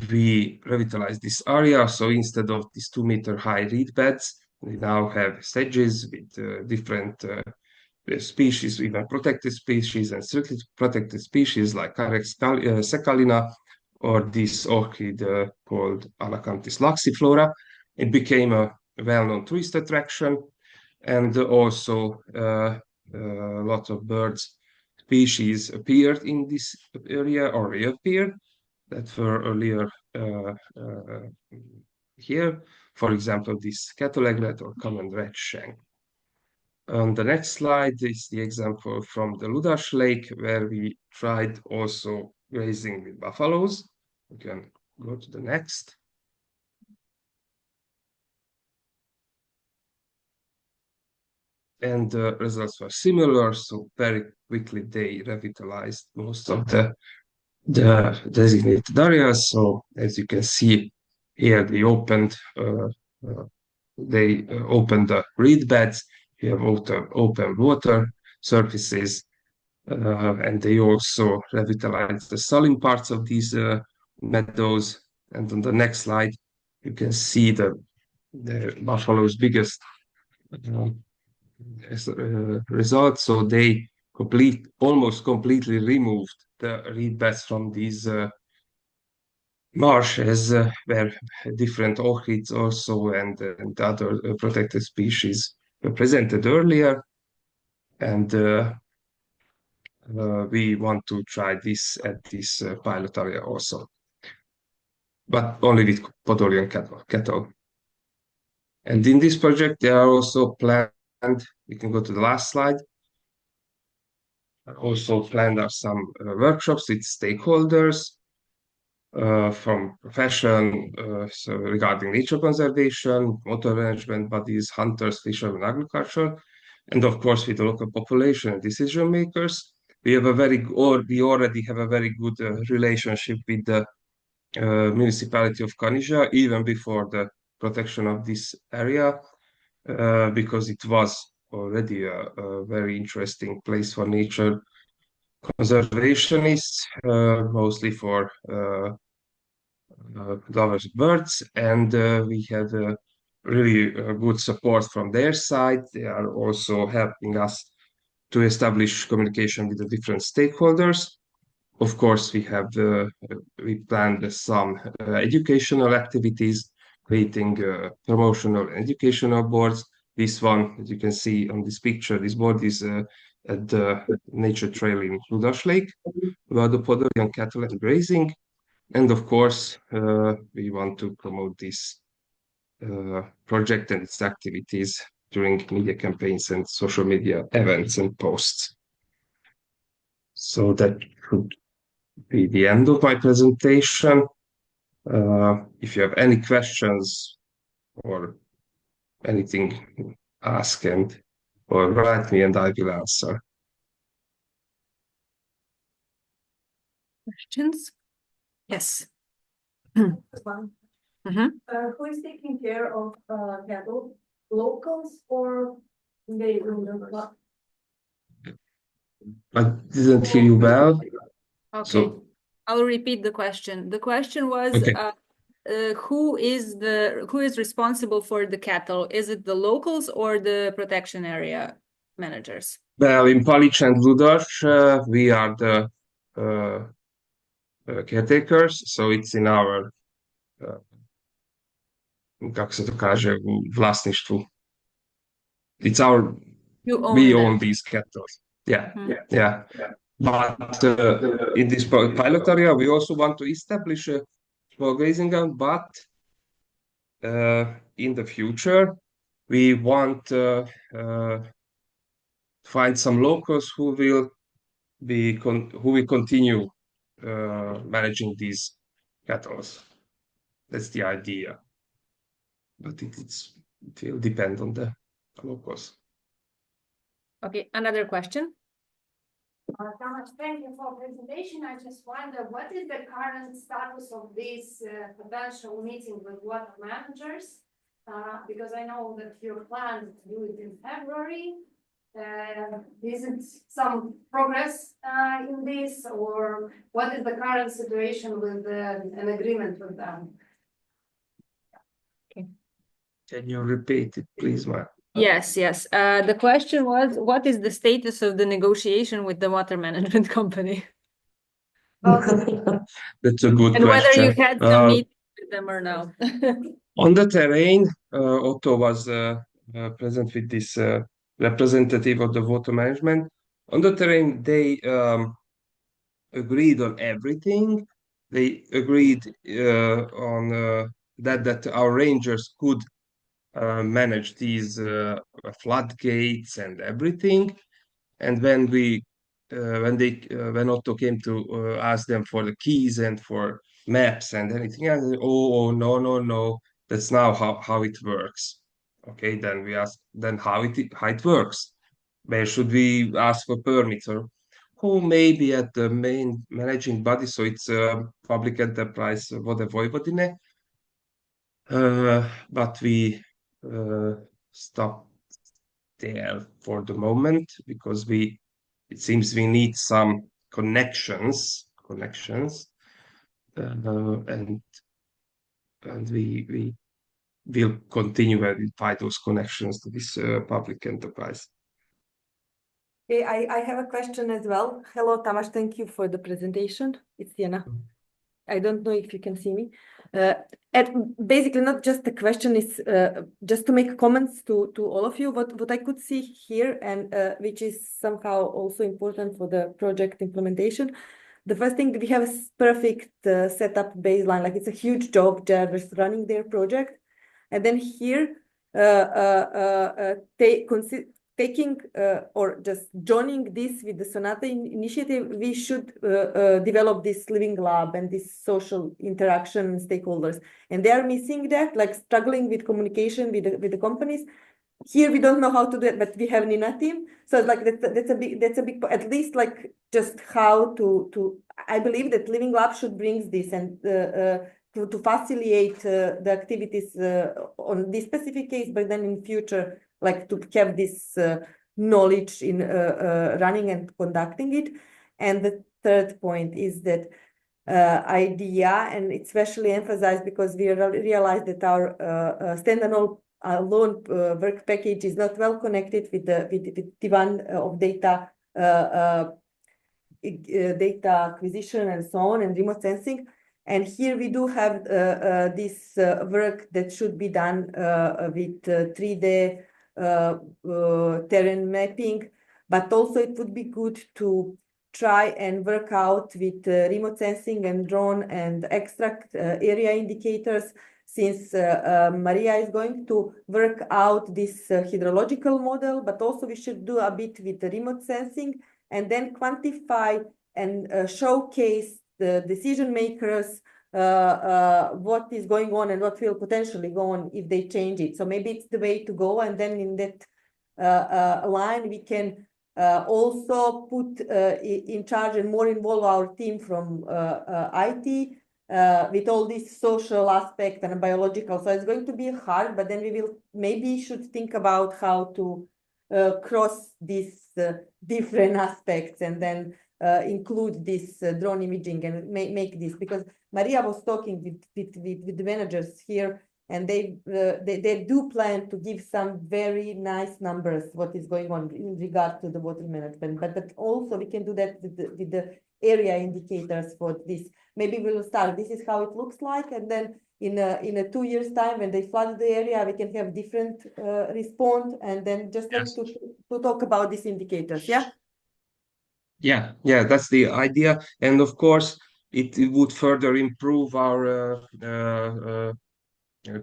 we revitalized this area. So instead of these 2-meter high reed beds, we now have sedges with different species, even protected species and strictly protected species like Carex secalina, or this orchid called Anacanthis laxiflora. It became a well-known tourist attraction, and also lots of birds species appeared in this area, or reappeared, that were earlier here. For example, this cattle egret or common red shank. On the next slide is the example from the Ludaš Lake, where we tried also grazing with buffaloes. We can go to the next. And the results were similar, so very quickly they revitalized most of the designated areas. So as you can see here, they opened the reed beds. You have open water surfaces, and they also revitalized the sullen parts of these meadows. And on the next slide, you can see the buffalo's biggest result. So they almost completely removed the reed beds from these marshes, where different orchids also and other protected species were presented earlier. And we want to try this at this pilot area also, but only with Podolian cattle. And in this project, there are also planned, we can go to the last slide, also planned are some workshops with stakeholders from profession, so regarding nature conservation, water management bodies, hunters, fishermen, agriculture, and of course with the local population and decision makers. We already have a very good relationship with the municipality of Kanizsa, even before the protection of this area, because it was already a very interesting place for nature conservationists, mostly for lovers of birds, and we had really good support from their side. They are also helping us to establish communication with the different stakeholders. Of course, we planned some educational activities, creating promotional educational boards. This one, as you can see on this picture, this board is at the nature trail in Ludaš Lake, about the Podolian cattle and grazing. And of course, we want to promote this project and its activities during media campaigns and social media events and posts. So that should be the end of my presentation. If you have any questions or anything, ask or write me and I will answer. Questions? Yes. Who is taking care of cattle? Locals or they? I didn't hear you well. Okay, So I'll repeat the question. The question was, okay. who is responsible for the cattle? Is it the locals or the protection area managers? Well, in Palić-Ludaš, we are the caretakers, so it's in our kako se to kaže, u vlasništvu. It's our, we own these cattle. Yeah. But in this pilot area, we also want to establish a small grazing ground, but in the future, we want to find some locals who will continue managing these cattle. That's the idea. But it will depend on the locals. Okay, another question. Tamas, thank you for presentation. I just wonder what is the current status of this potential meeting with water managers? Because I know that you're planning to do it in February. Is it some progress in this, or what is the current situation with an agreement with them? Okay. Can you repeat it, please, Mark? Yes. The question was, what is the status of the negotiation with the water management company? That's a good and question. Whether you had some meetings with them or no. On the terrain, Otto was present with this representative of the water management. On the terrain, they agreed on everything. They agreed on that our rangers could manage these floodgates and everything. And when when Otto came to ask them for the keys and for maps and anything else, no, that's now how it works. Okay, then we asked how it works. Where should we ask for permits, or who may be at the main managing body? So it's public enterprise Vode Vojvodine. But we stopped there for the moment because it seems we need some connections, and we will continue and apply those connections to this public enterprise. Okay, I have a question as well. Hello, Tamas. Thank you for the presentation. It's Diana. I don't know if you can see me. And basically, not just the question is just to make comments to all of you. What I could see here, and which is somehow also important for the project implementation. The first thing, we have a perfect setup baseline. Like, it's a huge job just running their project, and then here taking or just joining this with the Sonata initiative, we should develop this living lab and this social interaction stakeholders. And they are missing that, like struggling with communication with the companies. Here we don't know how to do it, but we have Nina team. So it's like that's a big at least like just how to I believe that living lab should bring this and to facilitate the activities on this specific case, but then in future, like to have this knowledge in running and conducting it. And the third point is that idea, and it's especially emphasized because we realized that our standalone work package is not well connected with the one of data acquisition and so on, and remote sensing. And here we do have this work that should be done with 3D terrain mapping, but also it would be good to try and work out with remote sensing and drone and extract area indicators, since Maria is going to work out this hydrological model, but also we should do a bit with the remote sensing and then quantify and showcase the decision makers what is going on and what will potentially go on if they change it. So maybe it's the way to go, and then in that line we can also put in charge and more involve our team from IT with all this social aspect and biological. So it's going to be hard, but then we will maybe should think about how to cross these different aspects and then include this drone imaging and make this, because Maria was talking with the managers here, and they do plan to give some very nice numbers what is going on in regard to the water management, but also we can do that with the area indicators for this. Maybe we will start, this is how it looks like, and then in a 2 years time when they flood the area, we can have different response, and then just like to talk about these indicators. Yeah, that's the idea. And of course, it would further improve our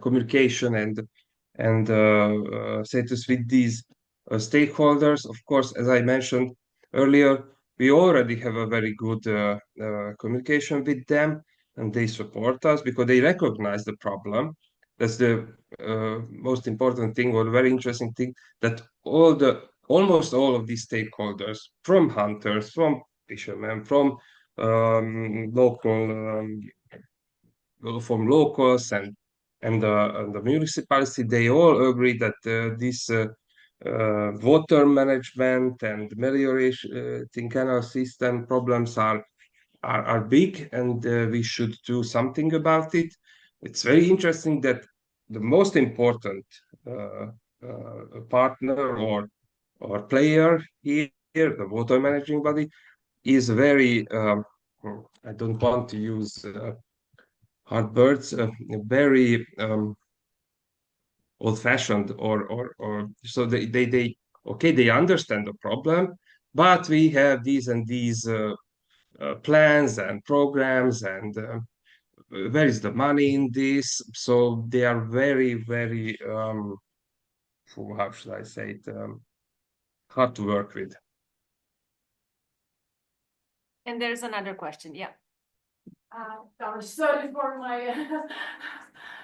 communication and status with these stakeholders. Of course, as I mentioned earlier, we already have a very good communication with them, and they support us because they recognize the problem. That's the most important thing, or very interesting thing, that almost all of these stakeholders, from hunters, from fishermen, from locals and the municipality, they all agree that this water management and meliorating canal system problems are big, and we should do something about it. It's very interesting that the most important partner or player here, the water managing body, is very I don't want to use hard words, very old-fashioned, or so they understand the problem, but we have these and these plans and programs, and where is the money in this? So they are very, very how should I say it, hard to work with. And there's another question. Yeah. Sorry for my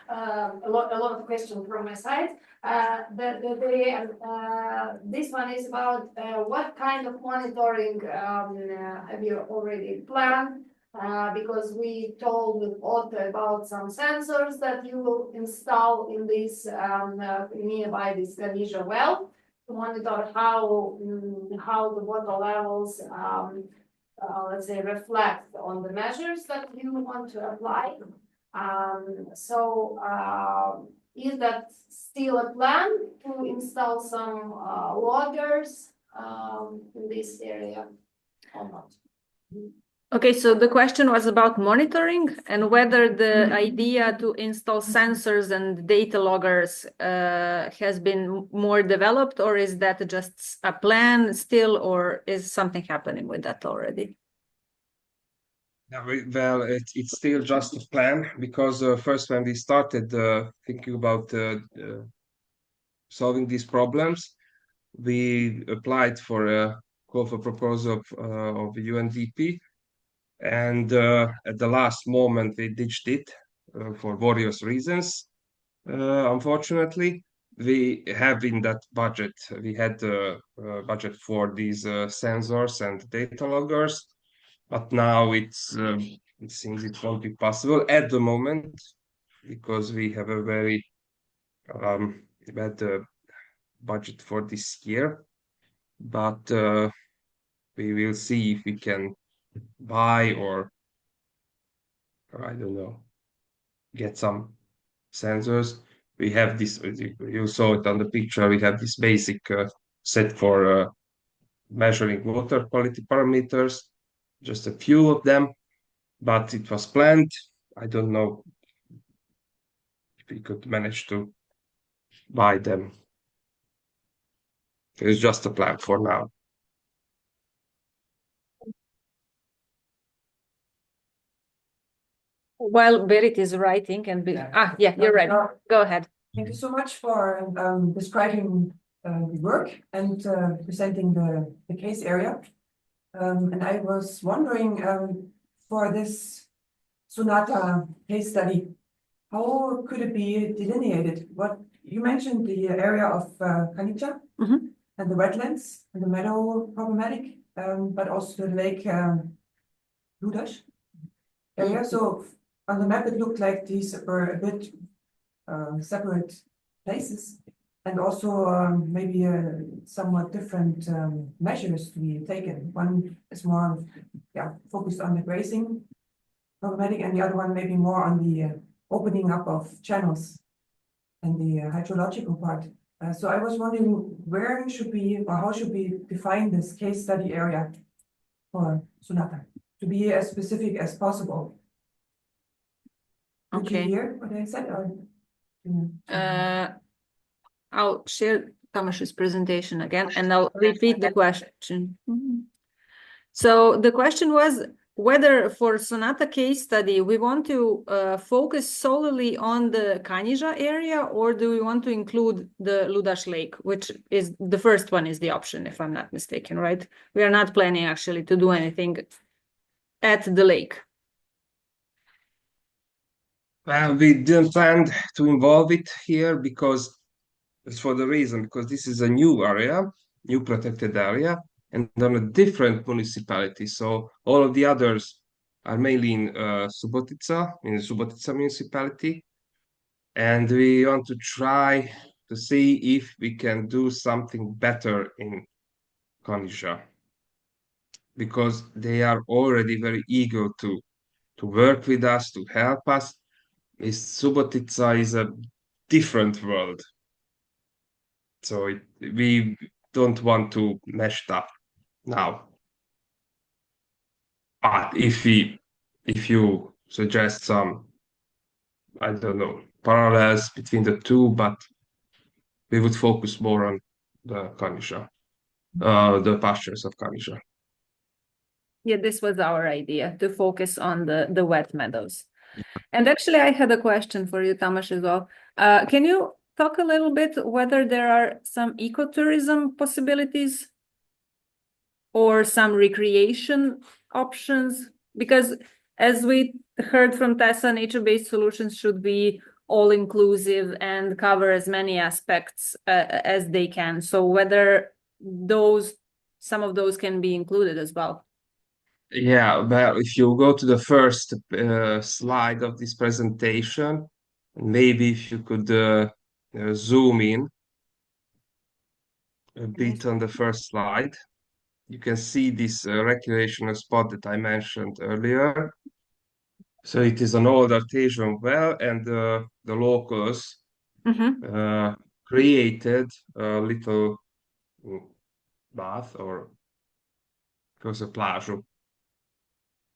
a lot of questions from my side. This one is about what kind of monitoring have you already planned? Because we told with Otto about some sensors that you will install in this nearby this Ganija well to monitor how the water levels let's say reflect on the measures that you want to apply. Is that still a plan to install some loggers in this area or not? Okay, so the question was about monitoring and whether the idea to install sensors and data loggers has been more developed, or is that just a plan still, or is something happening with that already? Well, it's still just a plan, because first when we started thinking about solving these problems, we applied for a call for proposal of UNDP, and at the last moment we ditched it for various reasons. Unfortunately, we have in that budget, we had a budget for these sensors and data loggers, but now it seems it won't be possible at the moment, because we have a very bad budget for this year. But we will see if we can buy or I don't know, get some sensors. We have this, you saw it on the picture, we have this basic set for measuring water quality parameters, just a few of them, but it was planned. I don't know if we could manage to buy them. It's just a plan for now. While Berit is writing and yeah, you're right. Go ahead. Thank you so much for describing the work and presenting the case area. And I was wondering, for this Sonata case study, how could it be delineated? What you mentioned, the area of Cantabria and the wetlands and the meadow problematic, but also the lake Palić-Ludaš area. So on the map, it looked like these were a bit separate places, and also maybe somewhat different measures to be taken. One is more, focused on the grazing problematic, and the other one maybe more on the opening up of channels and the hydrological part. So I was wondering where should we, or how should we define this case study area for Sonata to be as specific as possible? Did you Okay. hear what I said? Or, I'll share Tamás's presentation again, and I'll repeat the question. So the question was whether for Sonata case study, we want to focus solely on the Kanjiža area, or do we want to include the Ludaš Lake, which is the first one is the option, if I'm not mistaken, right? We are not planning actually to do anything at the lake. Well, we didn't plan to involve it here because it's for the reason, because this is a new area, new protected area, and on a different municipality. So all of the others are mainly in Subotica, in the Subotica municipality. And we want to try to see if we can do something better in Kanjiža, because they are already very eager to work with us, to help us. Subotica is a different world. So we don't want to mess it up now. But if you suggest some, I don't know, parallels between the two, but we would focus more on the Kanjiža, the pastures of Kanjiža. Yeah, this was our idea, to focus on the wet meadows. And actually, I had a question for you, Tamás, as well. Can you talk a little bit whether there are some ecotourism possibilities or some recreation options? Because as we heard from Tessa, nature-based solutions should be all-inclusive and cover as many aspects as they can. So whether some of those can be included as well. Yeah, well, if you go to the first slide of this presentation, maybe if you could zoom in a bit on the first slide, you can see this recreational spot that I mentioned earlier. So it is an old artesian well, and the locals created a little bath, or it was a plážu.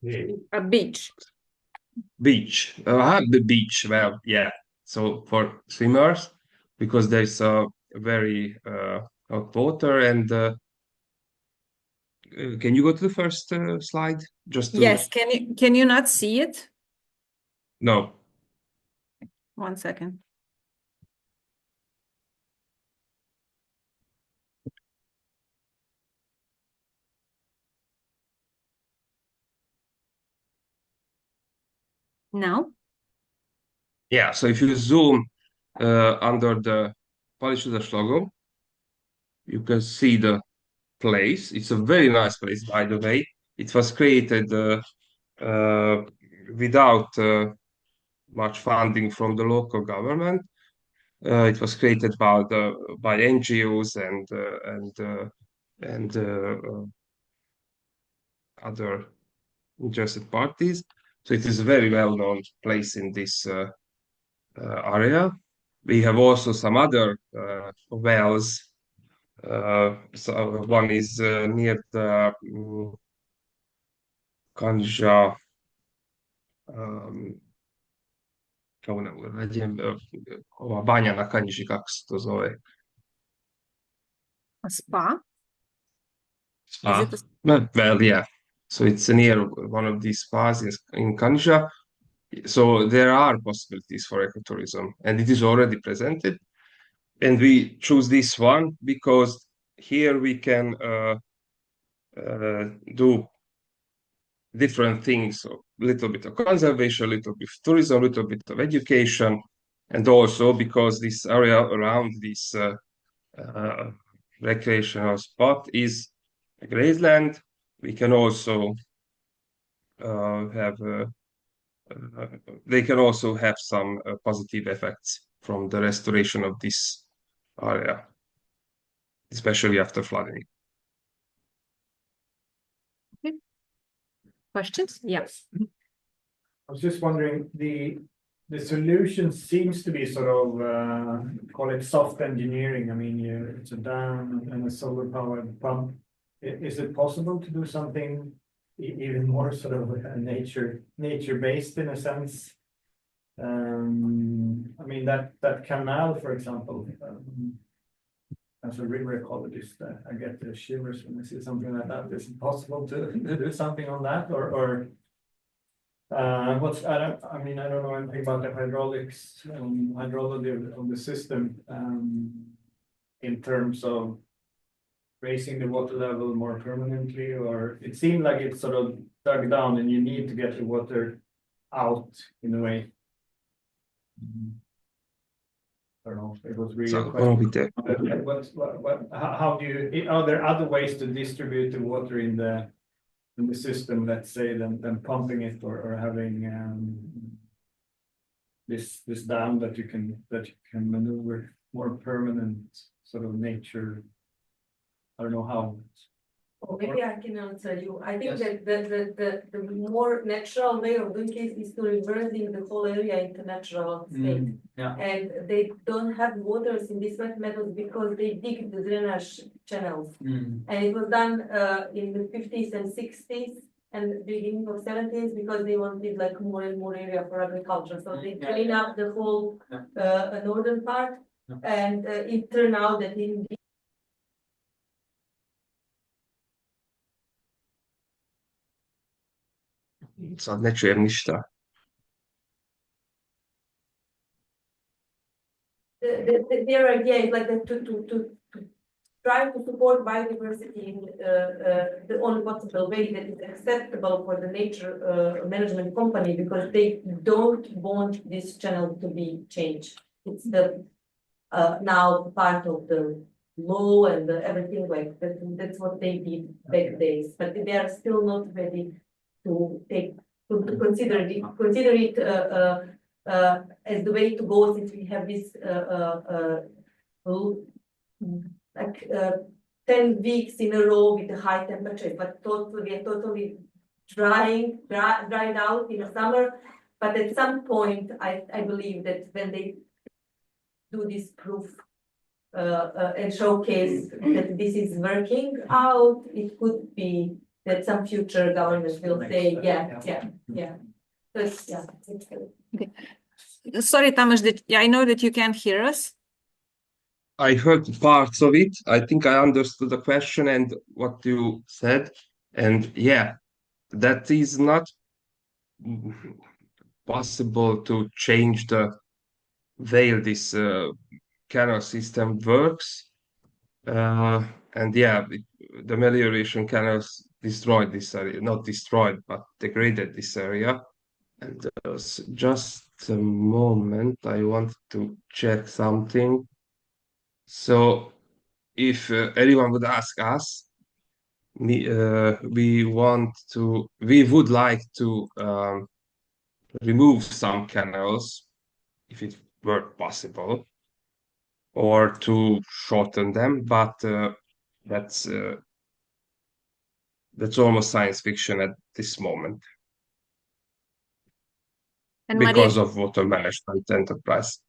A beach. Beach. The beach. Well, yeah. So for swimmers, because there's a very hot water, and can you go to the first slide? Just to... Yes. Can you not see it? No. 1 second. Now? Yeah, so if you zoom under the Palić-Ludaš logo, you can see the place. It's a very nice place, by the way. It was created without much funding from the local government. It was created by NGOs and other interested parties. So it is a very well-known place in this area. We have also some other wells. So one is near the Kanjiža. Ova banja na Kanjiži, kako se to zove? A spa? Spa? Well, yeah. So it's near one of these spas in Kanjiža. So there are possibilities for ecotourism, and it is already presented. And we choose this one because here we can do different things, so a little bit of conservation, a little bit of tourism, a little bit of education, and also because this area around this recreational spot is a grazeland, we can also have they can also have some positive effects from the restoration of this area, especially after flooding. Questions? Yes. I was just wondering, the solution seems to be sort of call it soft engineering. I mean, it's a dam and a solar powered pump. Is it possible to do something even more sort of nature based in a sense? I mean that canal, for example. As a river ecologist, I get the shivers when I see something like that. Is it possible to do something on that, or I mean, I don't know anything about the hydraulics and hydrology of the system in terms of raising the water level more permanently, or it seemed like it's sort of dug down and you need to get the water out in a way. I don't know if it was really a question. How do you, are there other ways to distribute the water in the system, let's say, than pumping it or having this dam that you can maneuver more permanent sort of nature? I don't know how. Or maybe I can answer you. I think that the more natural way of doing it is to reversing the whole area into natural state. And they don't have waters in these wet meadows because they dig the drainage channels. And it was done in the 50s and 60s and beginning of 70s because they wanted like more and more area for agriculture. So they clean up the whole northern part, and it turned out that in Ne čujem ništa. Their idea is like to try to support biodiversity in the only possible way that is acceptable for the nature management company, because they don't want this channel to be changed. It's the now part of the law and everything like that. That's what they did back days, but they are still not ready to consider it as the way to go, since we have this like 10 weeks in a row with the high temperatures, but we are totally dried out in the summer. But at some point, I believe that when they do this proof and showcase that this is working out, it could be that some future governments will say, yeah. But, yeah. Okay. Sorry, Tamas, I know that you can't hear us. I heard parts of it. I think I understood the question and what you said. And yeah, that is not possible to change the way this canal system works. And yeah, the melioration canals destroyed this area, not destroyed, but degraded this area. And just a moment, I want to check something. So if anyone would ask us, we would like to remove some canals if it were possible, or to shorten them, but that's almost science fiction at this moment. And because of water management enterprise.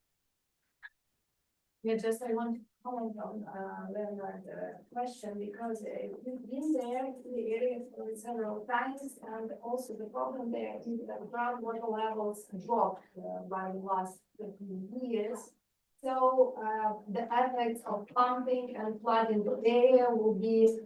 Yeah, just I want to comment on Leonard's question, because we've been there in the area for several times, and also the problem there is that groundwater levels dropped by the last 15 years. So the effects of pumping and flooding the area will be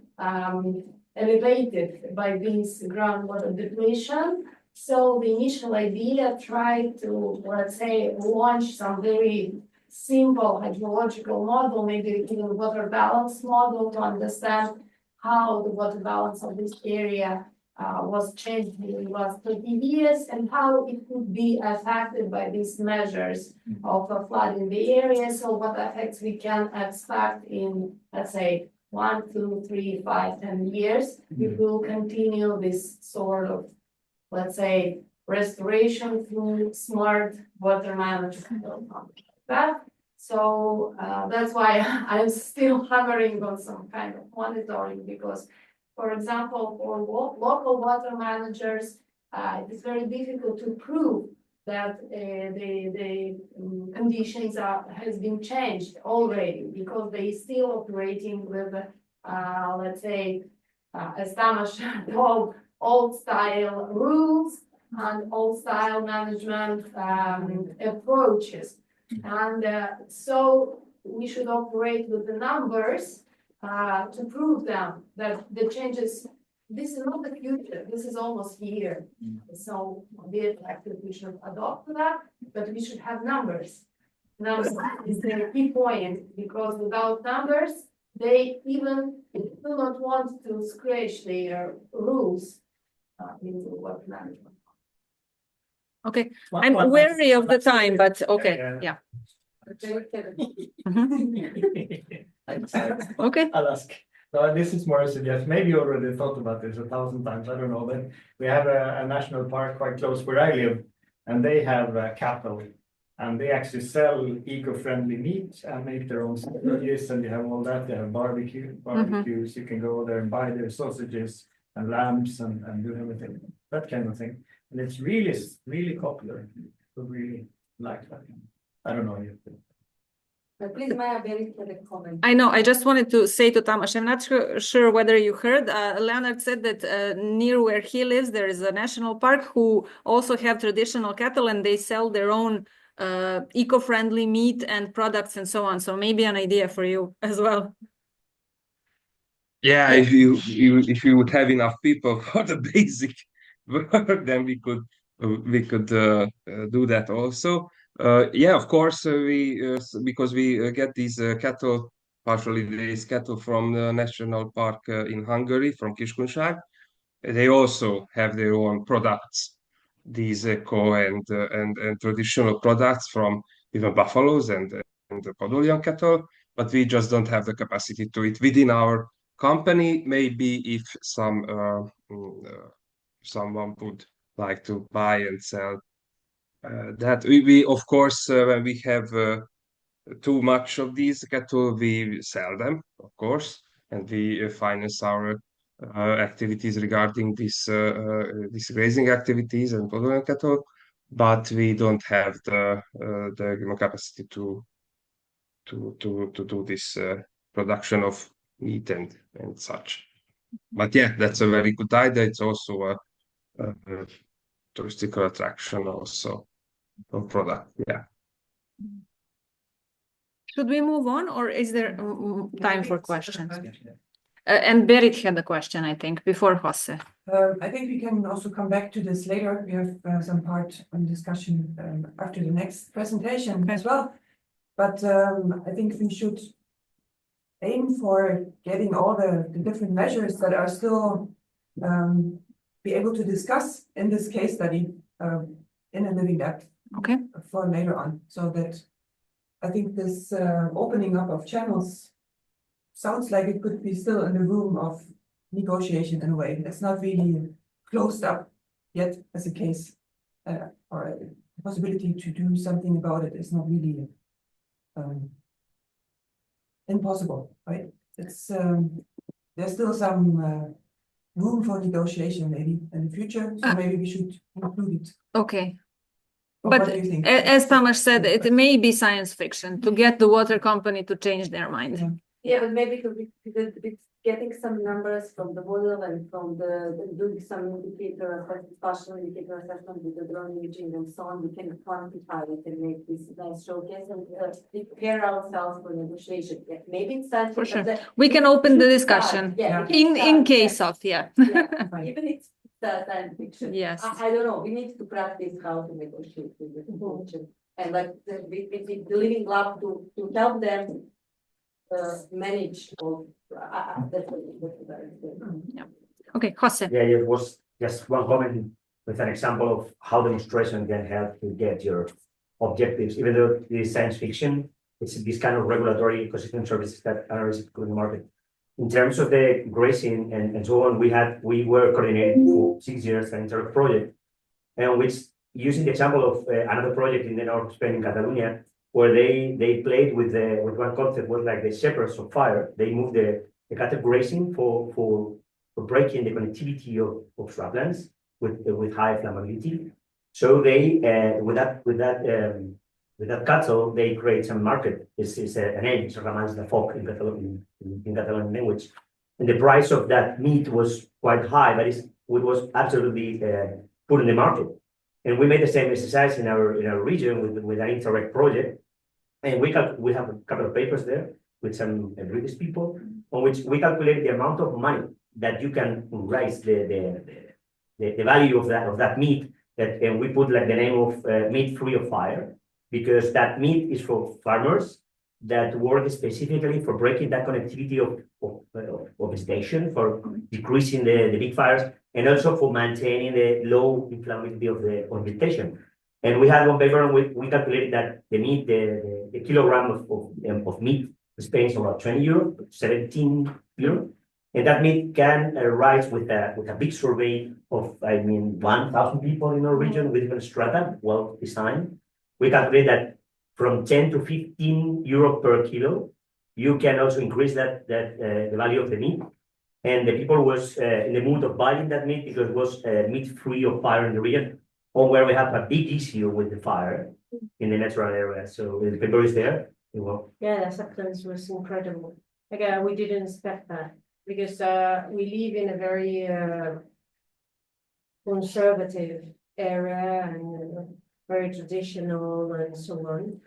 elevated by this groundwater depletion. So the initial idea tried to, let's say, launch some very simple hydrological model, maybe even water balance model, to understand how the water balance of this area was changed in the last 30 years and how it could be affected by these measures of flooding the area. So what effects we can expect in, let's say, 1, 2, 3, 5, 10 years, if we will continue this sort of, let's say, restoration through smart water management. So that's why I'm still hammering on some kind of monitoring, because, for example, for local water managers, it is very difficult to prove that the conditions has been changed already, because they still operating with, let's say, as Tamas told, old style rules and old style management approaches. And so we should operate with the numbers to prove them that the changes, this is not the future, this is almost here. So be effective, we should adopt that, but we should have numbers. Numbers is the key point, because without numbers, they even do not want to scratch their rules into water management. Okay, I'm wary of the time, but okay, yeah. Okay. I'll ask. So this is more a suggestion. Maybe you already thought about this 1,000 times. I don't know, but we have a national park quite close where I live, and they have cattle, and they actually sell eco-friendly meat and make their own sausages, and they have all that. They have barbecues. You can go there and buy their sausages and lambs and do everything, that kind of thing. And it's really popular. We really like that. I don't know if. Please, Maya, Berit had a comment. I know. I just wanted to say to Tamas, I'm not sure whether you heard. Leonard said that near where he lives, there is a national park who also have traditional cattle, and they sell their own eco-friendly meat and products and so on. So maybe an idea for you as well. Yeah, if you would have enough people for the basic work, then we could do that also. Yeah, of course, because we get these cattle, partially these cattle from the national park in Hungary, from Kiskunság. They also have their own products, these eco and traditional products from even buffaloes and the Podolian cattle, but we just don't have the capacity to it within our company. Maybe if someone would like to buy and sell that, we of course, when we have too much of these cattle, we sell them, of course, and we finance our activities regarding this grazing activities and Podolian cattle, but we don't have the capacity to do this production of meat and such. But yeah, that's a very good idea. It's also a touristical attraction also of product. Yeah. Should we move on, or is there time for questions? And Berit had a question, I think, before Jose. I think we can also come back to this later. We have some part on discussion after the next presentation as well. But I think we should aim for getting all the different measures that are still be able to discuss in this case study in a living lab for later on. So that I think this opening up of channels sounds like it could be still in the room of negotiation in a way. It's not really closed up yet as a case, or a possibility to do something about it is not really impossible, right? It's there's still some room for negotiation maybe in the future, so maybe we should include it. Okay. But But as Tamas said, it may be science fiction to get the water company to change their mind. Yeah, but maybe with getting some numbers from the model and from doing some indicator, partial indicator assessment with the drone imaging and so on, we can quantify it and make this nice showcase and prepare ourselves for negotiation. Yeah, maybe it's science For sure. fiction. We can open the discussion in case of, even it's science fiction. Yes. I don't know. We need to practice how to negotiate with the function and like the living lab to help them manage all. That's very good. Yeah. Okay, Jose. Yeah, it was just one comment with an example of how demonstration can help to get your objectives. Even though it is science fiction, it's this kind of regulatory ecosystem services that are in the market. In terms of the grazing and so on, we were coordinating for 6 years an entire project and which using the example of another project in the north of Spain in Catalonia, where they played with one concept was like the shepherds of fire. They moved the cattle grazing for breaking the connectivity of shrublands with high flammability. So they with that cattle they create some market. This is a name, it's Ramans de Foc in Catalan language. And the price of that meat was quite high, but it was absolutely put in the market. And we made the same exercise in our region with an indirect project. And we have a couple of papers there with some British people on which we calculate the amount of money that you can raise the value of that meat, and we put like the name of meat free of fire, because that meat is for farmers that work specifically for breaking that connectivity of vegetation, for decreasing the big fires, and also for maintaining the low inflammability of vegetation. And we had one paper and we calculated that the meat, the kilogram of meat in Spain is about 20 euro, 17 euro. And that meat can rise with a big survey of, 1,000 people in our region with different strata, well designed. We calculate that from 10 to 15 euro per kilo, you can also increase the value of the meat. And the people was in the mood of buying that meat because it was meat free of fire in the region, or where we have a big issue with the fire in the natural area. So the paper is there. Yeah, that acceptance was incredible. Again, we didn't expect that because we live in a very conservative area and very traditional and so on.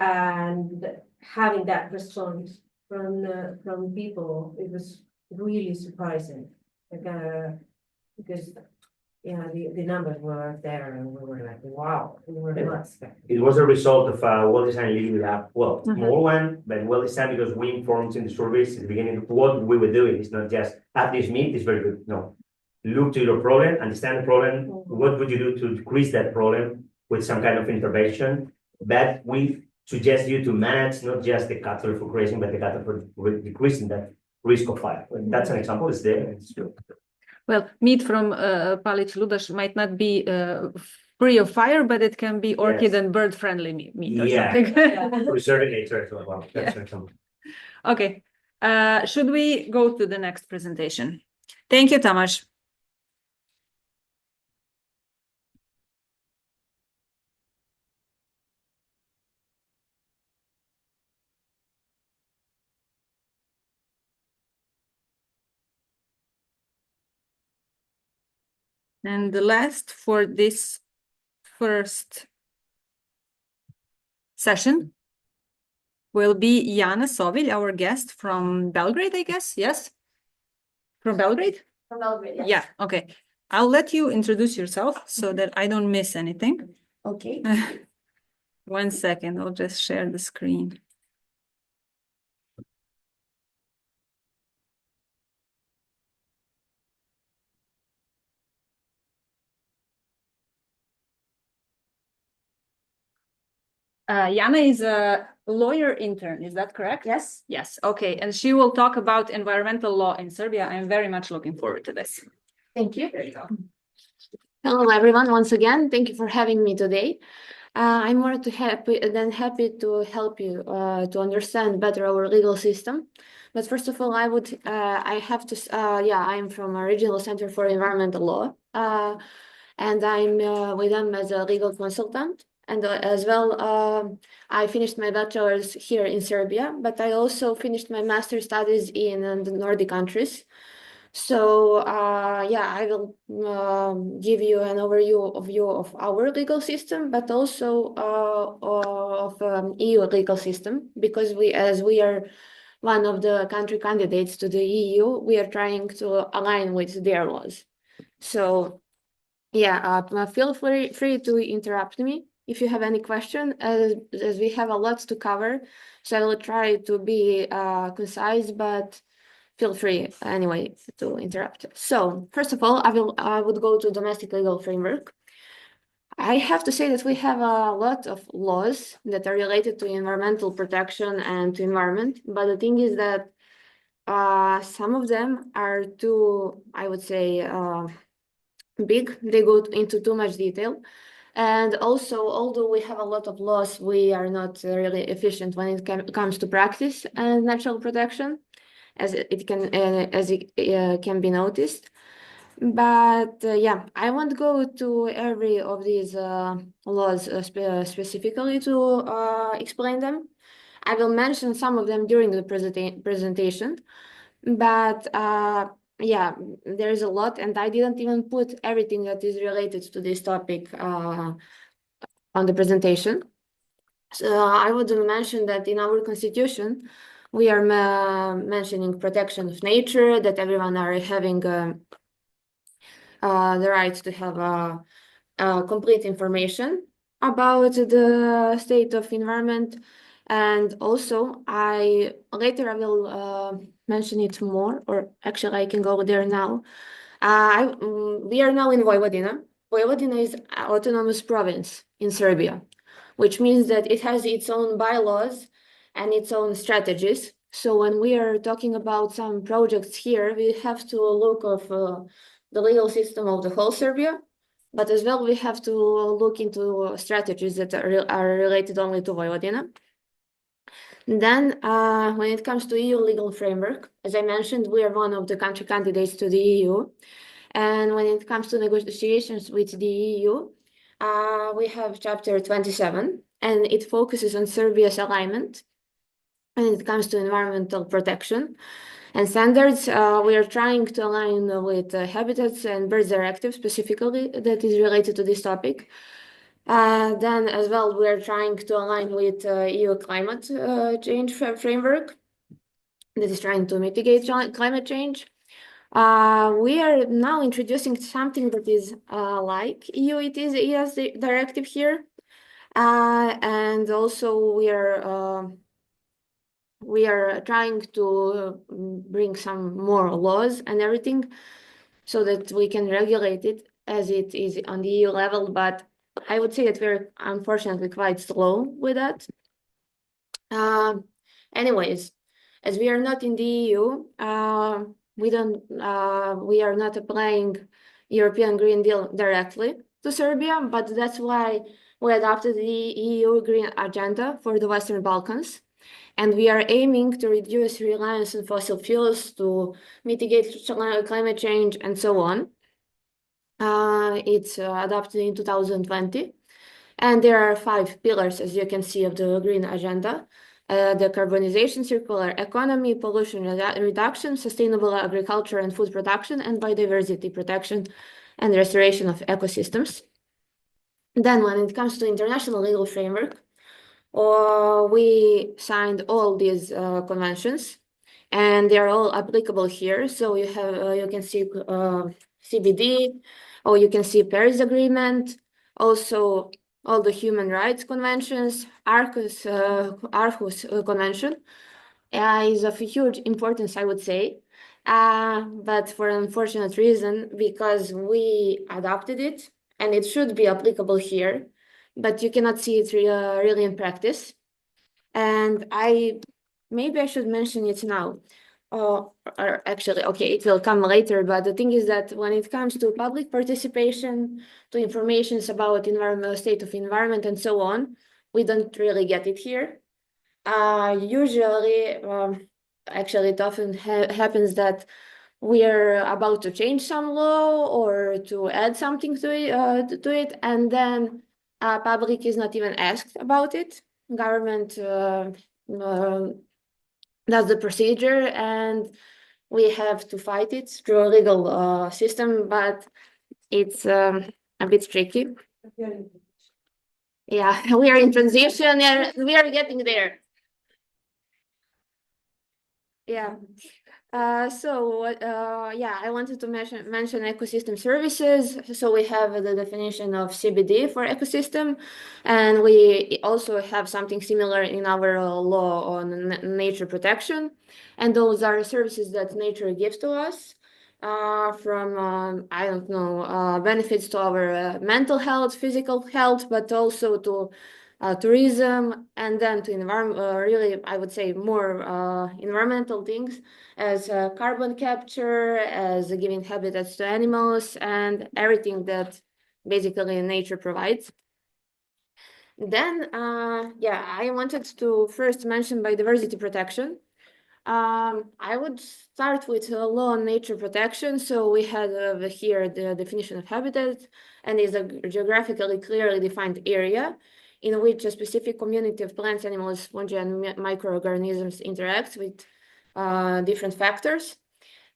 And having that response from people, it was really surprising. Because the numbers were there and we were like, wow, we were not expecting. It was a result of a well-designed living lab. Well, small one, but well-designed because we informed in the surveys at the beginning what we were doing. It's not just add this meat, it's very good. No. Look to your problem, understand the problem. What would you do to decrease that problem with some kind of intervention? But we suggest you to manage not just the cattle for grazing, but the cattle for decreasing that risk of fire. That's an example, it's there, it's true. Well, meat from Palić-Ludaš might not be free of fire, but it can be orchid and bird friendly meat or something. Preserving nature as well. That's an example. Okay. Should we go to the next presentation? Thank you, Tamás. And the last for this first session will be Jana Sovilj, our guest from Belgrade, I guess. Yes? From Belgrade? From Belgrade, yes. Yeah, okay. I'll let you introduce yourself so that I don't miss anything. Okay. 1 second, I'll just share the screen. Jana is a lawyer intern, is that correct? Yes. Yes, okay. And she will talk about environmental law in Serbia. I'm very much looking forward to this. Thank you. Hello, everyone. Once again, thank you for having me today. I'm more happy to help you to understand better our legal system. But first of all, I'm from a regional center for environmental law, and I'm with them as a legal consultant. And as well, I finished my bachelor's here in Serbia, but I also finished my master's studies in the Nordic countries. So, I will give you an overview of our legal system, but also of EU legal system, because as we are one of the country candidates to the EU, we are trying to align with their laws. So, feel free to interrupt me if you have any question, as we have a lot to cover. So I will try to be concise, but feel free anyway to interrupt. So first of all, I would go to domestic legal framework. I have to say that we have a lot of laws that are related to environmental protection and to environment, but the thing is that some of them are too, I would say, big. They go into too much detail. And also, although we have a lot of laws, we are not really efficient when it comes to practice and natural protection, as it can be noticed. But yeah, I won't go to every of these laws specifically to explain them. I will mention some of them during the presentation, but yeah, there's a lot, and I didn't even put everything that is related to this topic on the presentation. So I would mention that in our constitution, we are mentioning protection of nature, that everyone are having the right to have complete information about the state of environment. And also, later I will mention it more, or actually I can go there now. We are now in Vojvodina. Vojvodina is an autonomous province in Serbia, which means that it has its own bylaws and its own strategies. So when we are talking about some projects here, we have to look of the legal system of the whole Serbia, but as well we have to look into strategies that are related only to Vojvodina. Then, when it comes to EU legal framework, as I mentioned, we are one of the country candidates to the EU. And when it comes to negotiations with the EU, we have Chapter 27, and it focuses on Serbia's alignment when it comes to environmental protection and standards. We are trying to align with Habitats and Birds Directive specifically that is related to this topic. Then as well, we are trying to align with EU climate change framework that is trying to mitigate climate change. We are now introducing something that is like EU ETS directive here. And also we are trying to bring some more laws and everything so that we can regulate it as it is on the EU level, but I would say that we're unfortunately quite slow with that. Anyways, as we are not in the EU, we are not applying European Green Deal directly to Serbia, but that's why we adopted the EU Green Agenda for the Western Balkans. And we are aiming to reduce reliance on fossil fuels, to mitigate climate change, and so on. It's adopted in 2020. And there are 5 pillars, as you can see, of the Green Agenda. Decarbonization, circular economy, pollution reduction, sustainable agriculture and food production, and biodiversity protection and restoration of ecosystems. Then when it comes to international legal framework, we signed all these conventions, and they are all applicable here. So you have you can see CBD, or you can see Paris Agreement, also all the human rights conventions, Aarhus Convention is of huge importance, I would say, but for an unfortunate reason, because we adopted it and it should be applicable here, but you cannot see it really in practice. And maybe I should mention it now. Or actually, okay, it will come later, but the thing is that when it comes to public participation, to information about state of environment and so on, we don't really get it here. Usually, actually, it often happens that we are about to change some law or to add something to it, and then public is not even asked about it. Government does the procedure, and we have to fight it through a legal system, but it's a bit tricky. Yeah, we are in transition, and we are getting there. Yeah. Yeah, I wanted to mention ecosystem services. So we have the definition of CBD for ecosystem, and we also have something similar in our law on nature protection. And those are services that nature gives to us from, I don't know, benefits to our mental health, physical health, but also to tourism, and then to really, I would say, more environmental things as carbon capture, as giving habitats to animals, and everything that basically nature provides. Then, I wanted to first mention biodiversity protection. I would start with law on nature protection. So we had here the definition of habitat, and is a geographically clearly defined area in which a specific community of plants, animals, fungi, and microorganisms interact with different factors.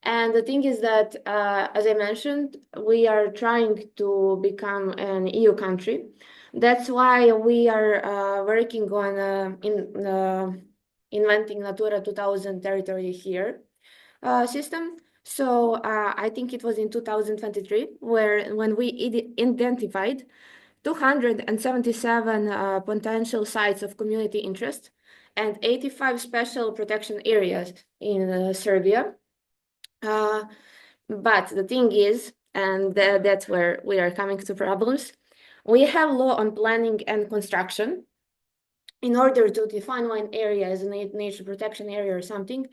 And the thing is that, as I mentioned, we are trying to become an EU country. That's why we are working on inventing Natura 2000 territory here system. So I think it was in 2023 when we identified 277 potential sites of community interest and 85 special protection areas in Serbia. But the thing is, and that's where we are coming to problems, we have law on planning and construction. In order to define one area as a nature protection area or something,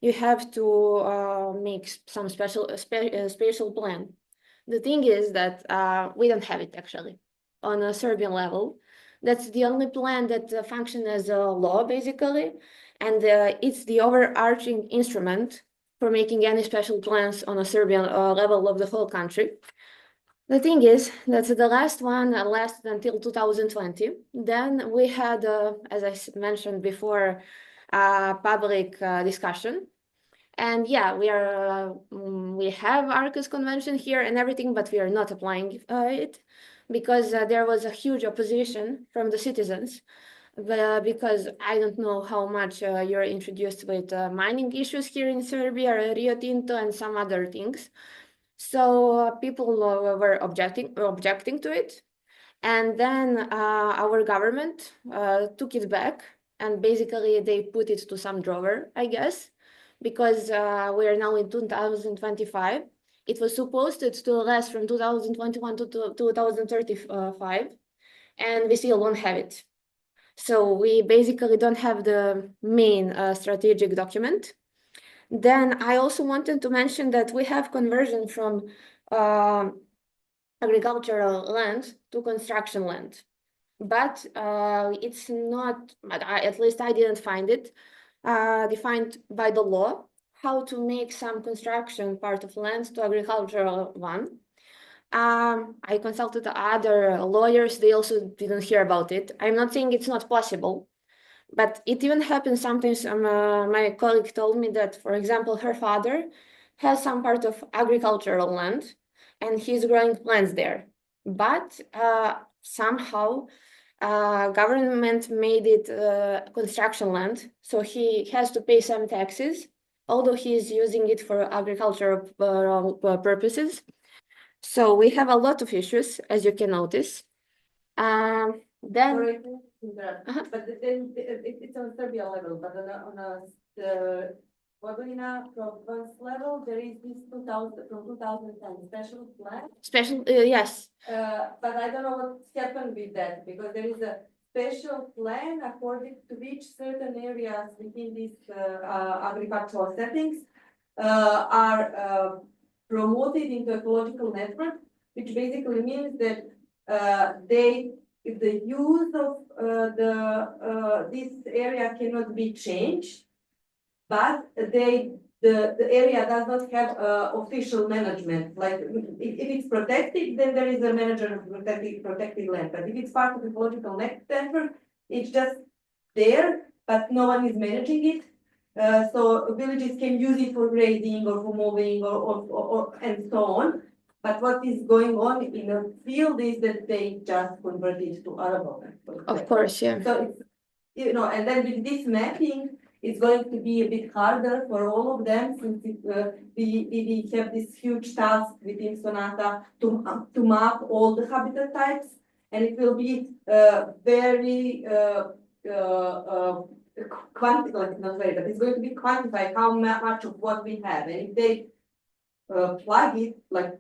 you have to make some spatial plan. The thing is that we don't have it actually on a Serbian level. That's the only plan that functions as a law basically, and it's the overarching instrument for making any special plans on a Serbian level of the whole country. The thing is that the last one lasted until 2020. Then we had, as I mentioned before, public discussion. And yeah, we have Arcus Convention here and everything, but we are not applying it because there was a huge opposition from the citizens. Because I don't know how much you're introduced with mining issues here in Serbia, Rio Tinto, and some other things. So people were objecting to it, and then our government took it back, and basically they put it to some drawer, I guess, because we are now in 2025. It was supposed to last from 2021 to 2035, and we still don't have it. So we basically don't have the main strategic document. Then I also wanted to mention that we have conversion from agricultural land to construction land, but it's not, at least I didn't find it, defined by the law, how to make some construction part of land to agricultural one. I consulted other lawyers, they also didn't hear about it. I'm not saying it's not possible, but it even happens sometimes. My colleague told me that, for example, her father has some part of agricultural land and he's growing plants there. But somehow government made it construction land. So he has to pay some taxes, although he is using it for agricultural purposes. So we have a lot of issues, as you can notice. Then, but then it's on Serbia level, but on the Vojvodina province level, there is this 2000 from 2010 special plan. Special, yes. But I don't know what's happened with that, because there is a special plan according to which certain areas within these agricultural settings are promoted into ecological network, which basically means that the use of this area cannot be changed, but the area does not have official management. Like if it's protected, then there is a manager of protected land. But if it's part of the ecological network, it's just there, but no one is managing it. So villages can use it for grazing or for mowing or and so on. But what is going on in the field is that they just convert it to arable. Of course, yeah. So it's, and then with this mapping, it's going to be a bit harder for all of them, since we have this huge task within Sonata to map all the habitat types, and it will be very not very, but it's going to be quantified how much of what we have, and if they plug it, like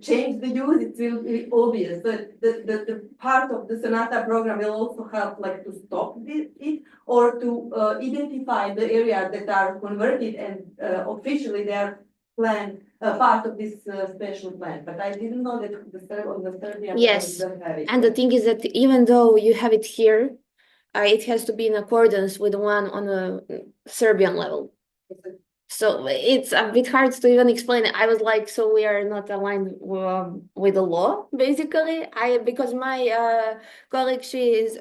change the use, it will be obvious. But the part of the Sonata program will also help like to stop it or to identify the areas that are converted and officially they are planned part of this special plan. But I didn't know that the Serbian Yes, don't have it. and the thing is that even though you have it here, it has to be in accordance with the one on the Serbian level. So it's a bit hard to even explain it. I was like, so we are not aligned with the law, basically. Because my colleague, she is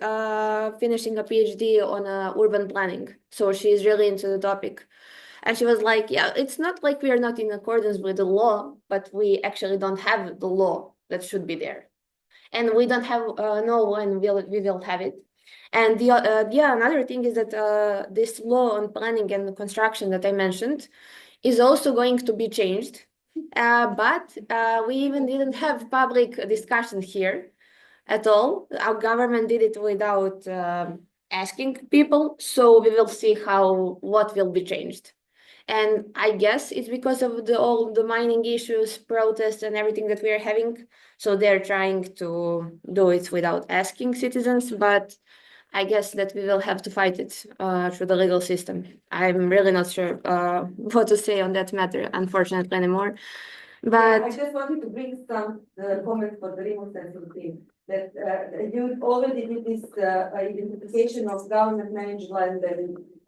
finishing a PhD on urban planning. So she's really into the topic. And she was like, yeah, it's not like we are not in accordance with the law, but we actually don't have the law that should be there. And we don't have know when we will have it. And another thing is that this law on planning and construction that I mentioned is also going to be changed. But we even didn't have public discussion here at all. Our government did it without asking people. So we will see what will be changed. And I guess it's because of all the mining issues, protests, and everything that we are having. So they're trying to do it without asking citizens, but I guess that we will have to fight it through the legal system. I'm really not sure what to say on that matter, unfortunately, anymore. But I just wanted to bring some comments for the remote sensing team. That you already did this identification of government managed land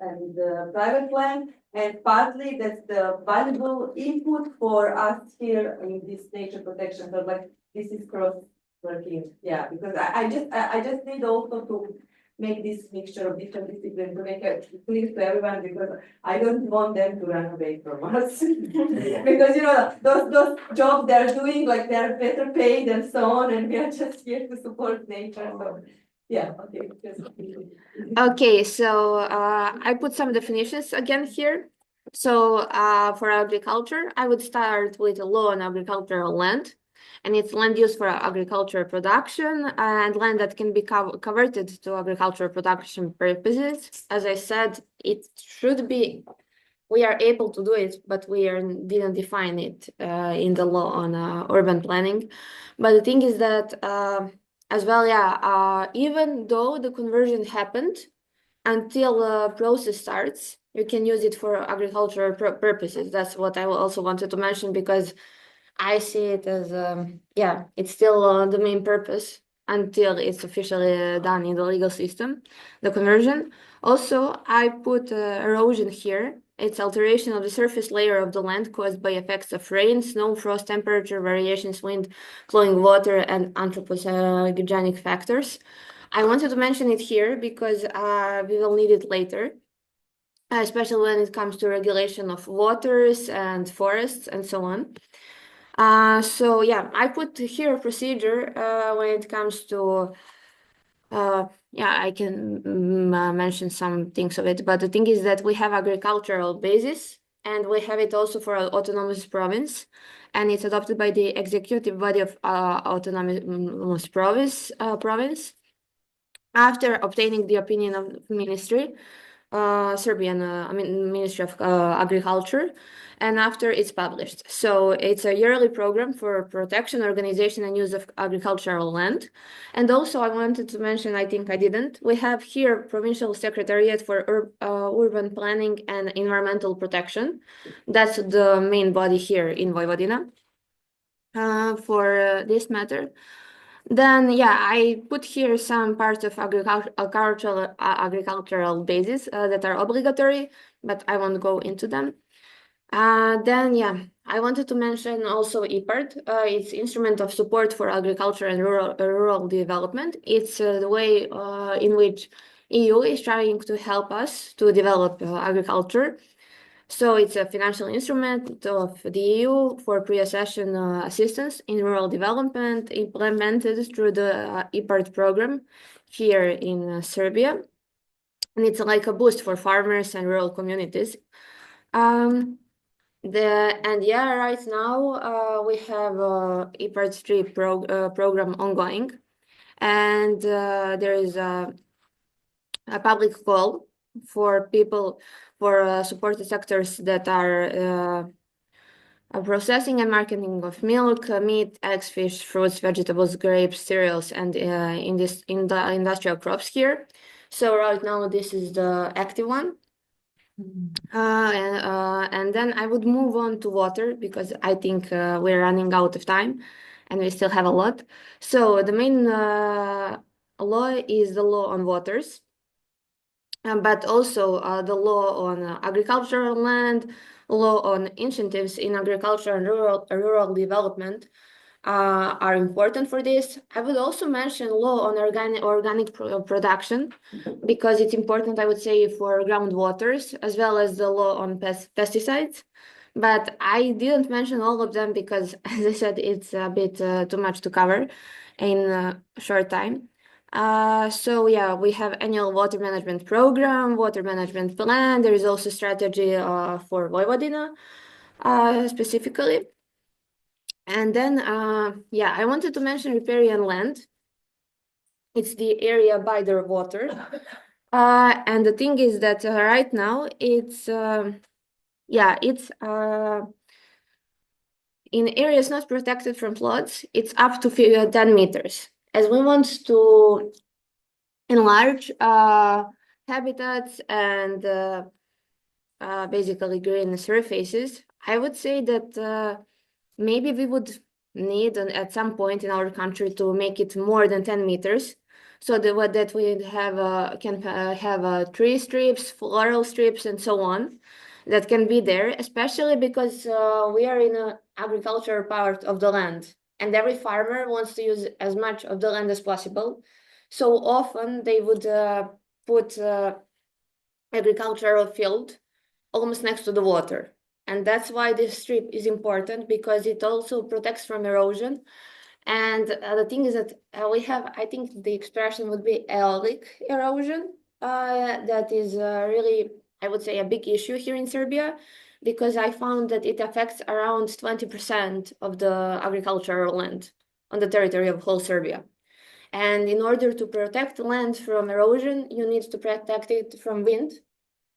and private land, and partly that's the valuable input for us here in this nature protection. So like this is cross working, yeah. Because I just need also to make this mixture of different disciplines to make it clear to everyone, because I don't want them to run away from us. Because you know those jobs they're doing, like they're better paid and so on, and we are just here to support nature. So yeah, okay. okay, so I put some definitions again here. So for agriculture, I would start with a law on agricultural land. And it's land used for agricultural production and land that can be converted to agricultural production purposes. As I said, it should be, we are able to do it, but we didn't define it in the law on urban planning. But the thing is that as well, even though the conversion happened, until the process starts, you can use it for agricultural purposes. That's what I also wanted to mention, because I see it as, it's still the main purpose until it's officially done in the legal system, the conversion. Also, I put erosion here. It's alteration of the surface layer of the land caused by effects of rain, snow, frost, temperature variations, wind, flowing water, and anthropogenic factors. I wanted to mention it here because we will need it later, especially when it comes to regulation of waters and forests and so on. So yeah, I put here a procedure when it comes to, I can mention some things of it, but the thing is that we have agricultural basis and we have it also for autonomous province, and it's adopted by the executive body of autonomous province. After obtaining the opinion of ministry, Serbian, Ministry of Agriculture, and after it's published. So it's a yearly program for protection, organization, and use of agricultural land. And also I wanted to mention, I think I didn't, we have here Provincial Secretariat for Urban Planning and Environmental Protection. That's the main body here in Vojvodina for this matter. Then, I put here some parts of agricultural bases that are obligatory, but I won't go into them. Then, I wanted to mention also IPART. It's Instrument of Support for Agriculture and Rural Development. It's the way in which EU is trying to help us to develop agriculture. So it's a financial instrument of the EU for pre-accession assistance in rural development, implemented through the IPART program here in Serbia. And it's like a boost for farmers and rural communities. Right now we have IPART 3 program ongoing, and there is a public call for people, for supported sectors that are processing and marketing of milk, meat, eggs, fish, fruits, vegetables, grapes, cereals, and in the industrial crops here. So right now this is the active one. And then I would move on to water because I think we're running out of time and we still have a lot. So the main law is the law on waters, but also the law on agricultural land, law on incentives in agriculture and rural development are important for this. I would also mention law on organic production because it's important, I would say, for groundwaters, as well as the law on pesticides. But I didn't mention all of them because, as I said, it's a bit too much to cover in a short time. So yeah, we have annual water management program, water management plan. There is also strategy for Vojvodina specifically. And then, yeah, I wanted to mention riparian land. It's the area by the water. And the thing is that right now it's, yeah, it's in areas not protected from floods, it's up to 10 meters. As we want to enlarge habitats and basically green surfaces, I would say that maybe we would need at some point in our country to make it more than 10 meters, so that we have can have tree strips, floral strips, and so on that can be there, especially because we are in an agricultural part of the land, and every farmer wants to use as much of the land as possible. So often they would put agricultural field almost next to the water. And that's why this strip is important, because it also protects from erosion. And the thing is that we have, I think the expression would be aeolic erosion. That is really, I would say, a big issue here in Serbia, because I found that it affects around 20% of the agricultural land on the territory of whole Serbia. And in order to protect land from erosion, you need to protect it from wind.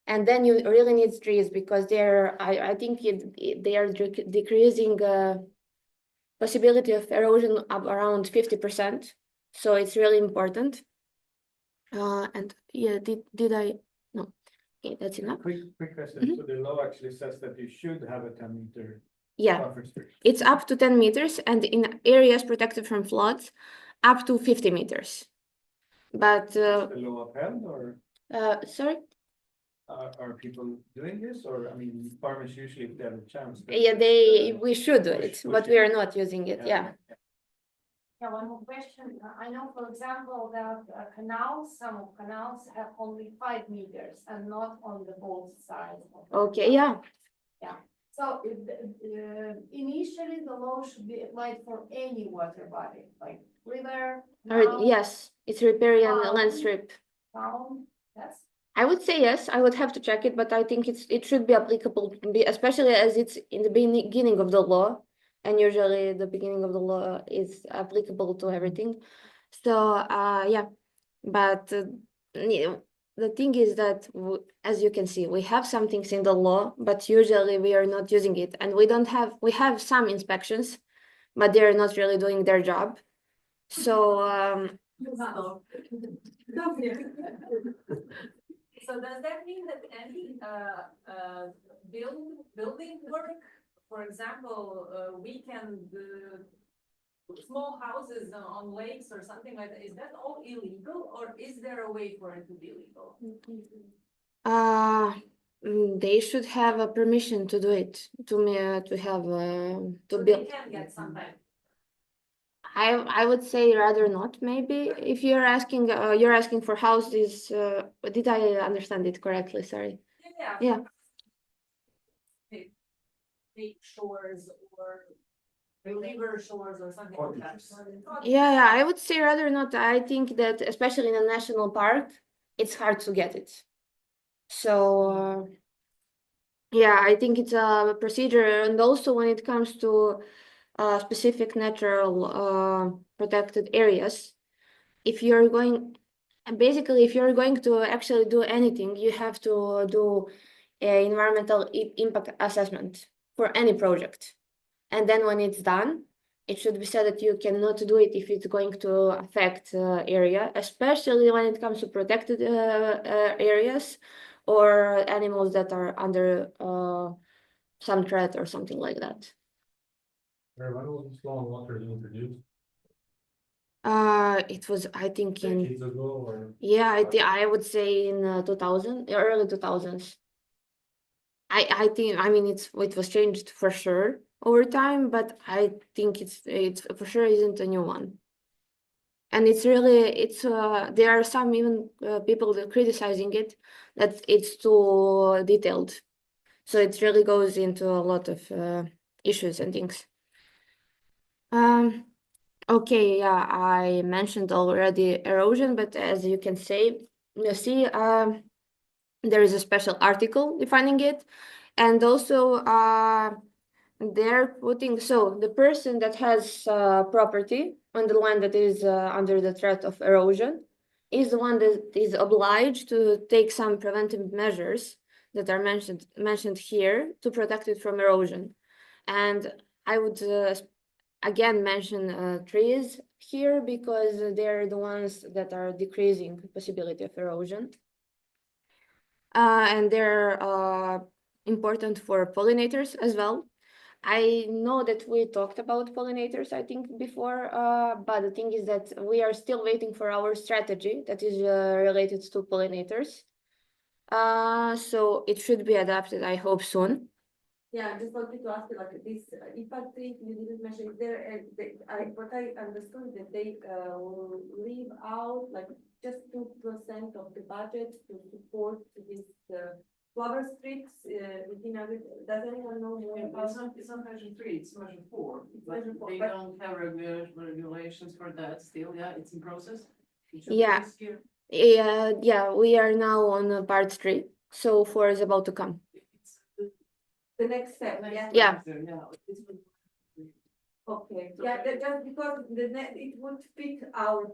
And then you really need trees, because they're, I think they are decreasing possibility of erosion of around 50%. So it's really important. And yeah, did I? No. Okay, that's enough. Quick question. So the law actually says that you should have a 10-meter buffer strip. It's up to 10 meters, and in areas protected from floods, up to 50 meters. But the law upheld, or sorry? Are people doing this, or I mean, farmers usually, if they have a chance. Yeah, we should do it, but we are not using it. Yeah. Yeah, one more question. I know, for example, that canals, some of canals have only 5 meters and not on the both sides. Okay. Yeah. Yeah. So initially, the law should be applied for any water body, like river. Yes, it's riparian land strip. Yes. I would say yes. I would have to check it, but I think it should be applicable, especially as it's in the beginning of the law, and usually the beginning of the law is applicable to everything. So yeah, but the thing is that as you can see, we have some things in the law, but usually we are not using it, and we have some inspections, but they are not really doing their job. So So does that mean that any building work, for example, we can do small houses on lakes or something like that, is that all illegal, or is there a way for it to be legal? they should have a permission to do it, to have to so build. They can get some time. I would say rather not, maybe. If you're asking for houses, did I understand it correctly? Sorry. Yeah. Big shores or river shores or something like that. Yeah, I would say rather not. I think that especially in a national park, it's hard to get it. So yeah, I think it's a procedure, and also when it comes to specific natural protected areas, if you're going to actually do anything, you have to do an environmental impact assessment for any project. And then when it's done, it should be said that you cannot do it if it's going to affect area, especially when it comes to protected areas or animals that are under some threat or something like that. When was this law on water introduced? It was, I think, in Decades ago, or? yeah, I would say in 2000, early 2000s. I think, I mean, it was changed for sure over time, but I think it's for sure isn't a new one. And it's really, there are some even people that criticizing it, that it's too detailed. So it really goes into a lot of issues and things. Okay, yeah, I mentioned already erosion, but as you can see, there is a special article defining it. And also they're putting, so the person that has property on the land that is under the threat of erosion is the one that is obliged to take some preventive measures that are mentioned here to protect it from erosion. And I would again mention trees here because they're the ones that are decreasing the possibility of erosion. And they're important for pollinators as well. I know that we talked about pollinators, I think, before, but the thing is that we are still waiting for our strategy that is related to pollinators. So it should be adapted, I hope, soon. Yeah, I just wanted to ask you, like, this impact treat you didn't mention, is there, what I understood that they will leave out like just 2% of the budget to support this flower strips within does anyone know more about? It's not version 3, it's version 4. Version 4, They but- don't have regulations for that still, yeah, it's in process. Yeah. Yeah, we are now on part 3, so 4 is about to come. The next step, yeah. Yeah. Okay, yeah, just because it would fit our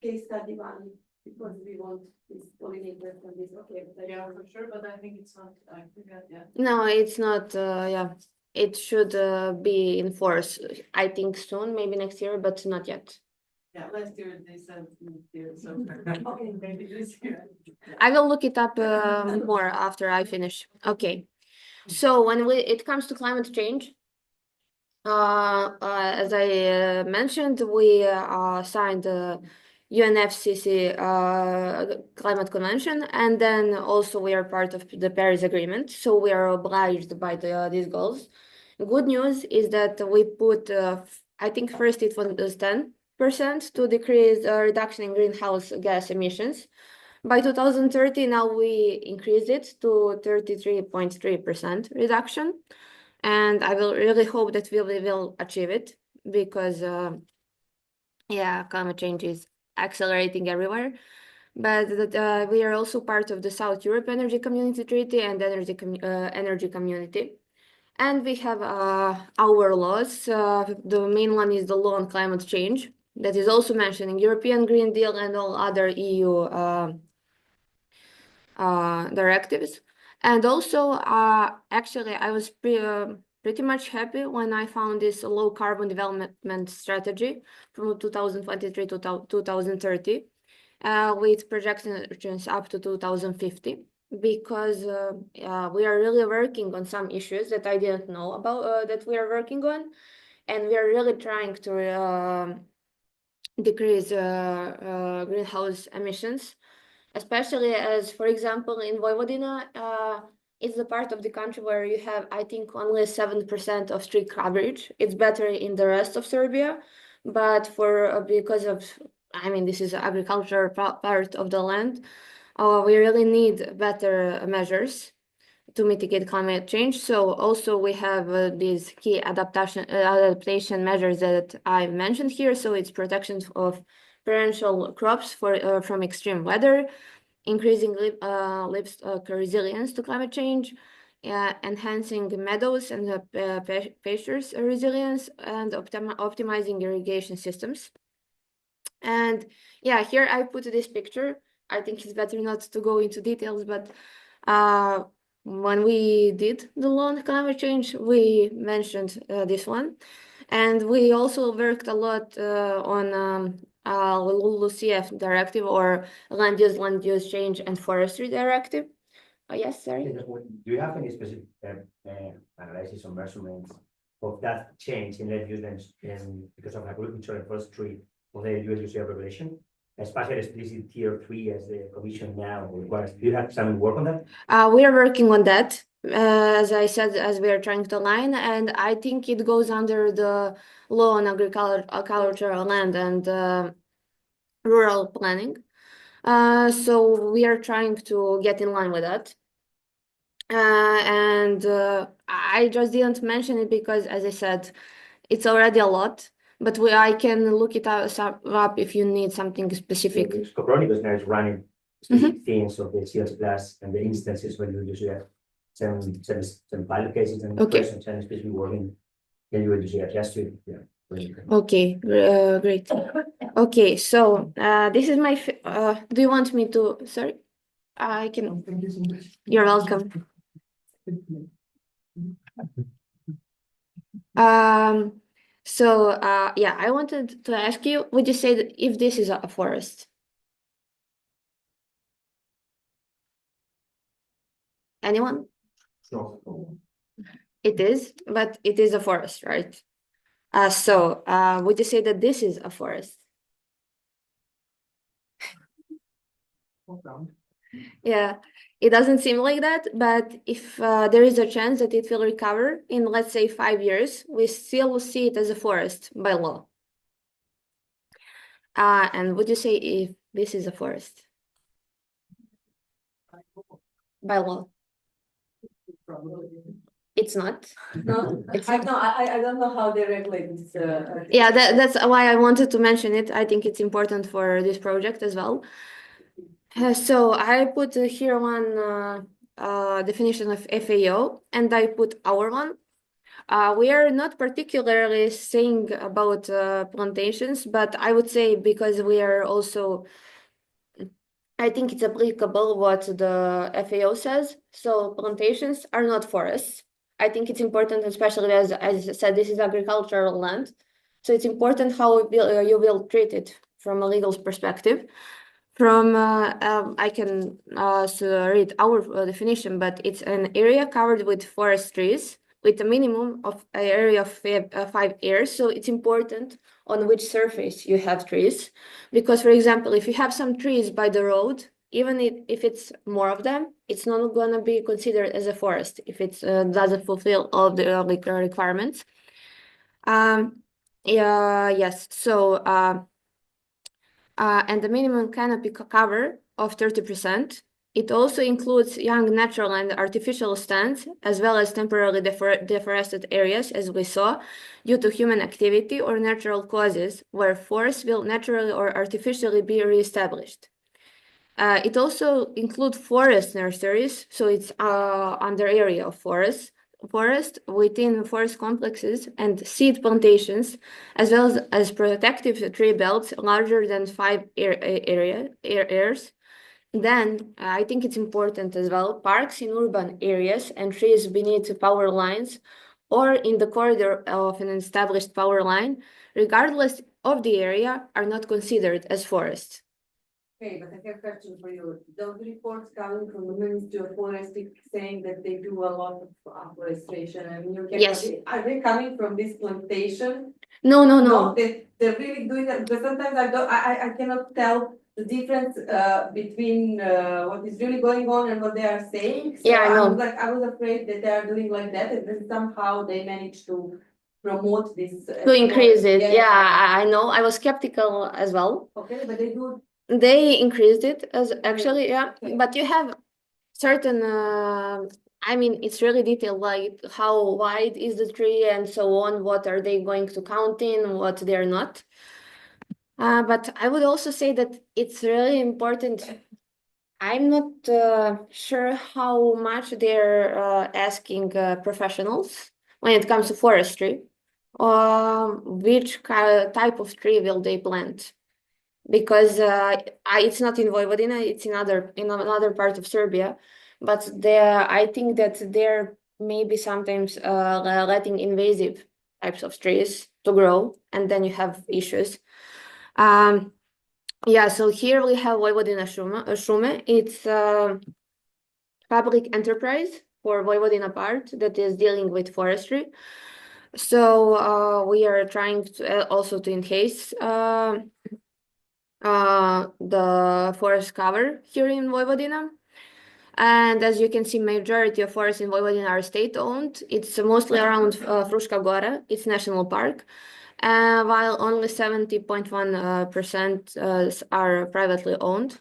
case study one, because we want this pollinator from this, okay. Yeah, for sure, but I think it's not, I forgot, yeah. No, it's not, yeah. It should be in force, I think soon, maybe next year, but not yet. Yeah, last year they said next year, so. Okay, maybe this year. I will look it up more after I finish. Okay. So when it comes to climate change, as I mentioned, we signed the UNFCCC Climate Convention, and then also we are part of the Paris Agreement, so we are obliged by these goals. Good news is that we put, I think first it was 10% to decrease reduction in greenhouse gas emissions. By 2030, now we increase it to 33.3% reduction. And I will really hope that we will achieve it because, yeah, climate change is accelerating everywhere. But that, we are also part of the South Europe Energy Community Treaty and Energy Community. And we have our laws. The main one is the Law on Climate Change that is also mentioning European Green Deal and all other EU directives. And also, actually, I was pretty much happy when I found this low carbon development strategy from 2023 to 2030 with projections up to 2050, because we are really working on some issues that I didn't know about that we are working on, and we are really trying to decrease greenhouse emissions. Especially as, for example, in Vojvodina, it's the part of the country where you have, I think, only 7% of street coverage. It's better in the rest of Serbia, but because of, I mean, this is agricultural part of the land, we really need better measures to mitigate climate change. So also we have these key adaptation measures that I mentioned here. So it's protection of perennial crops from extreme weather, increasing livestock resilience to climate change, enhancing meadows and pastures resilience, and optimizing irrigation systems. And yeah, here I put this picture. I think it's better not to go into details, but when we did the law on climate change, we mentioned this one. And we also worked a lot on LULUCF directive, or land use change and forestry directive. Oh, yes, sorry. Do you have any specific analysis or measurements of that change in land use because of agriculture and forestry of the UNIOVI regulation? Especially explicit tier 3 as the commission now requires. Do you have some work on that? We are working on that. As I said, as we are trying to align, and I think it goes under the law on agricultural land and rural planning. So we are trying to get in line with that. I just didn't mention it because, as I said, it's already a lot. But I can look it up if you need something specific. Copernicus now is running specific things of the CS class and the instances when you usually have some pilot cases and questions and specifically working, then you will usually adjust to it. Yeah. Okay, great. Okay, so this is my. Do you want me to? Sorry, I can. Thank you so much. You're welcome. So yeah, I wanted to ask you, would you say that if this is a forest? Anyone? Sure. It is, but it is a forest, right? So would you say that this is a forest? Yeah, it doesn't seem like that, but if there is a chance that it will recover in, let's say, 5 years, we still see it as a forest by law. And would you say if this is a forest? By law? It's not. No, I don't know how they regulate this. Yeah, that's why I wanted to mention it. I think it's important for this project as well. So I put here one definition of FAO, and I put our one. We are not particularly saying about plantations, but I would say because we are also, I think it's applicable what the FAO says. So plantations are not forests. I think it's important, especially as I said, this is agricultural land. So it's important how you will treat it from a legal perspective. From I can read our definition, but it's an area covered with forest trees with a minimum of an area of 5 acres. So it's important on which surface you have trees, because, for example, if you have some trees by the road, even if it's more of them, it's not going to be considered as a forest if it doesn't fulfill all the requirements. Yes. So. And the minimum canopy cover of 30%. It also includes young natural and artificial stands, as well as temporarily deforested areas, as we saw, due to human activity or natural causes, where forests will naturally or artificially be reestablished. It also includes forest nurseries, so it's under area of forest within forest complexes and seed plantations, as well as protective tree belts larger than 5 acres. Then I think it's important as well, parks in urban areas and trees beneath power lines or in the corridor of an established power line, regardless of the area, are not considered as forests. Okay, but I have a question for you. Those reports coming from the Ministry of Forestry saying that they do a lot of afforestation, and you can, yes. Are they coming from this plantation? No. They're really doing that, because sometimes I cannot tell the difference between what is really going on and what they are saying. So yeah, I know. I was afraid that they are doing like that, and then somehow they managed to promote this. To increase it. Yeah, I know. I was skeptical as well. Okay, but they do. They increased it as actually, yeah. Okay. But you have certain, I mean, it's really detailed, like how wide is the tree and so on. What are they going to count in, what they're not. But I would also say that it's really important. I'm not sure how much they're asking professionals when it comes to forestry. Which type of tree will they plant? Because it's not in Vojvodina, it's in another part of Serbia. but I think that they're maybe sometimes letting invasive types of trees to grow, and then you have issues. Yeah, so here we have Vojvodina Šume. It's a public enterprise for Vojvodina part that is dealing with forestry. So we are trying to also to enhance the forest cover here in Vojvodina. And as you can see, majority of forests in Vojvodina are state-owned. It's mostly around Fruška Gora, it's national park, while only 70.1% are privately owned.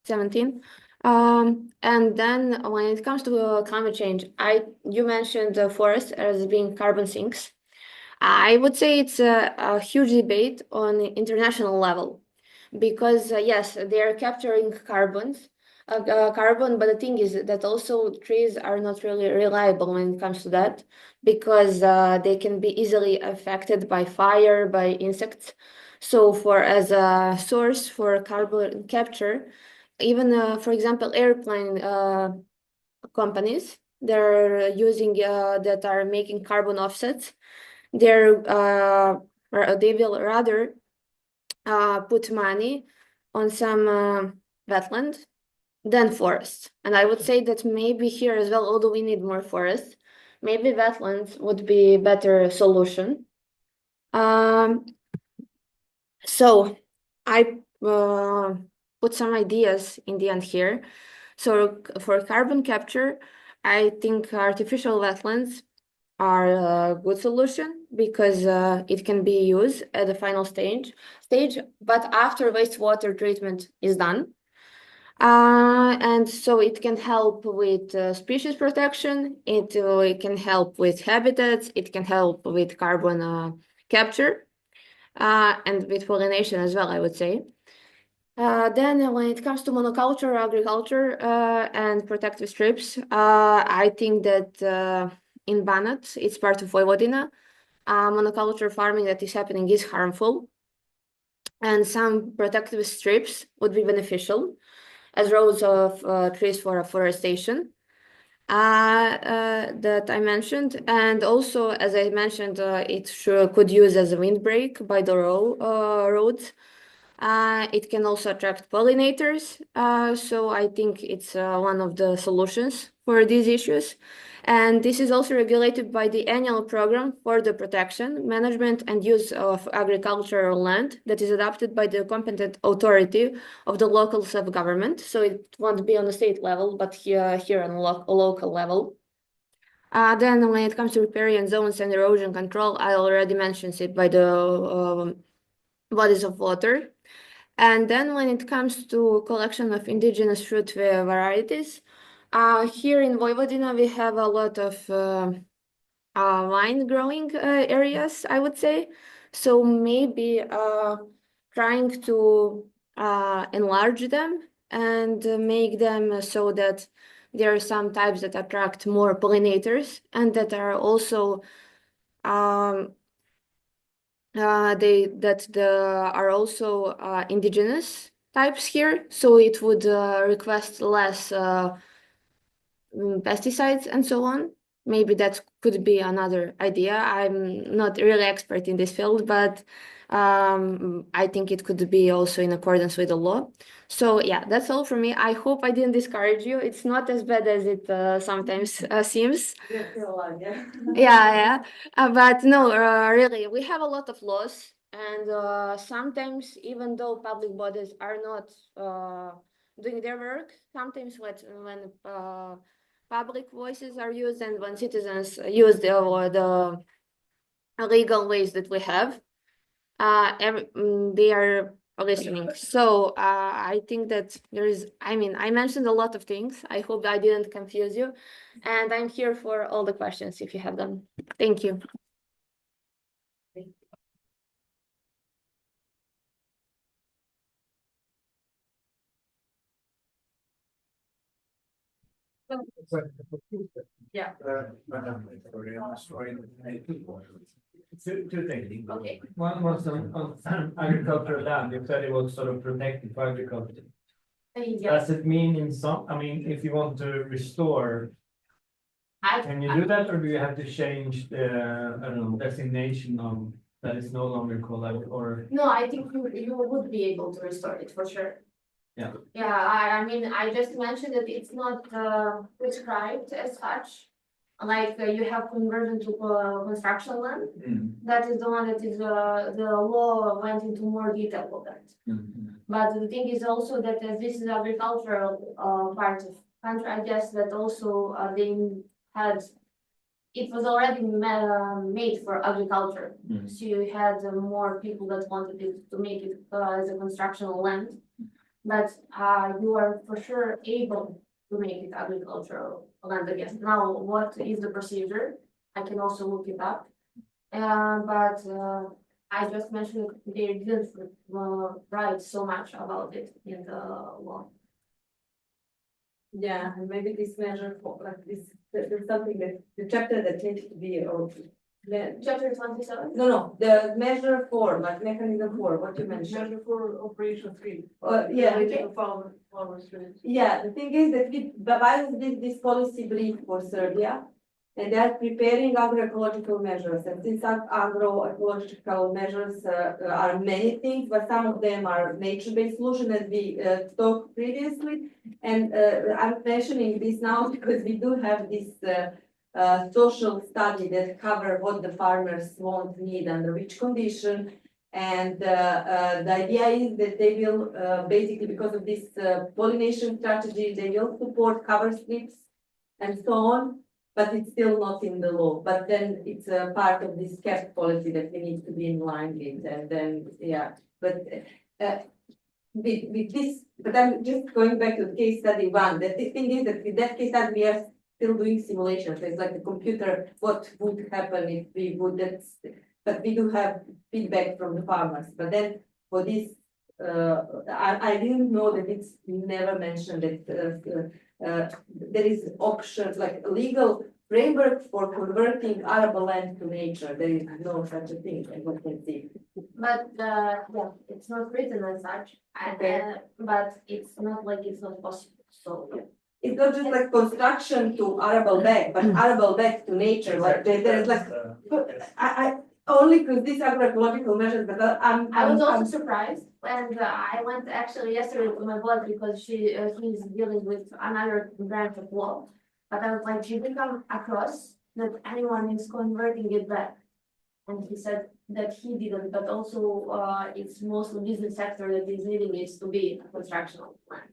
17. And then when it comes to climate change, you mentioned the forest as being carbon sinks. I would say it's a huge debate on the international level, because yes, they are capturing carbon, but the thing is that also trees are not really reliable when it comes to that, because they can be easily affected by fire, by insects. So as a source for carbon capture, even for example, airplane companies, they're using that are making carbon offsets. They will rather put money on some wetland than forests. And I would say that maybe here as well, although we need more forests, maybe wetlands would be a better solution. So I put some ideas in the end here. So for carbon capture, I think artificial wetlands are a good solution, because it can be used at the final stage, but after wastewater treatment is done. And so it can help with species protection, it can help with habitats, it can help with carbon capture, and with pollination as well, I would say. Then when it comes to monoculture, agriculture, and protective strips, I think that in Banat, it's part of Vojvodina, monoculture farming that is happening is harmful, and some protective strips would be beneficial as rows of trees for afforestation that I mentioned. And also, as I mentioned, it could use as a windbreak by the roads. It can also attract pollinators. So I think it's one of the solutions for these issues. And this is also regulated by the annual program for the protection, management, and use of agricultural land that is adopted by the competent authority of the local self-government. So it won't be on the state level, but here on a local level. Then when it comes to riparian zones and erosion control, I already mentioned it by the bodies of water. And then when it comes to collection of indigenous fruit varieties, here in Vojvodina, we have a lot of wine growing areas, I would say. So maybe trying to enlarge them and make them so that there are some types that attract more pollinators, and that are also are also indigenous types here, so it would request less pesticides and so on. Maybe that could be another idea. I'm not really expert in this field, but I think it could be also in accordance with the law. So yeah, that's all for me. I hope I didn't discourage you. It's not as bad as it sometimes seems. Yeah. But no, really, we have a lot of laws, and sometimes, even though public bodies are not doing their work, sometimes when public voices are used and when citizens use the legal ways that we have, they are listening. So I think that I mentioned a lot of things. I hope I didn't confuse you, and I'm here for all the questions if you have them. Thank you. Yeah. Two things. Okay. One was on agricultural land. You said it was sort of protected for agriculture. Yeah, Does it mean in some, I mean, if you want to restore, can you do that, or do you have to change the, I don't know, designation of that is no longer called, or? No, I think you would be able to restore it for sure. Yeah. Yeah, I mean, I just mentioned that it's not prescribed as such. Like you have conversion to construction land. That is the one that is the law went into more detail of that. But the thing is also that this is agricultural part of country, I guess that also they had, it was already made for agriculture. So you had more people that wanted it to make it as a constructional land. But you are for sure able to make it agricultural land again. Now, what is the procedure? I can also look it up. But I just mentioned that they didn't write so much about it in the law. Yeah, and maybe this measure for like this, there's something that the chapter that needs to be Chapter 27? No, the measure for, like mechanism for, what you mentioned. Measure for operation 3. Yeah. Related to farmer streams. Yeah, the thing is that BioSense did this policy brief for Serbia, and they are preparing agroecological measures. And since agroecological measures are many things, but some of them are nature-based solutions, as we talked previously. And I'm mentioning this now because we do have this social study that cover what the farmers want, need, under which condition. And the idea is that they will basically, because of this pollination strategy, they will support cover slips and so on, but it's still not in the law. But then it's a part of this CAP policy that we need to be in line with. And then, yeah, but with this, but I'm just going back to the case study one. The thing is that with that case study, we are still doing simulations. So it's like the computer, what would happen if we would, but we do have feedback from the farmers. But then for this, I didn't know that it's never mentioned that there is options like legal framework for converting arable land to nature. There is no such a thing, as you can see. But yeah, it's not written as such. Okay. But it's not like it's not possible. So yeah. It's not just like construction to arable back, but arable back to nature. Like there's like, I only because these agroecological measures, but I was also surprised, and I went actually yesterday to my boss because he's dealing with another branch of law. But I was like, did you come across that anyone is converting it back? And he said that he didn't, but also it's mostly business sector that is needing it to be a constructional plant.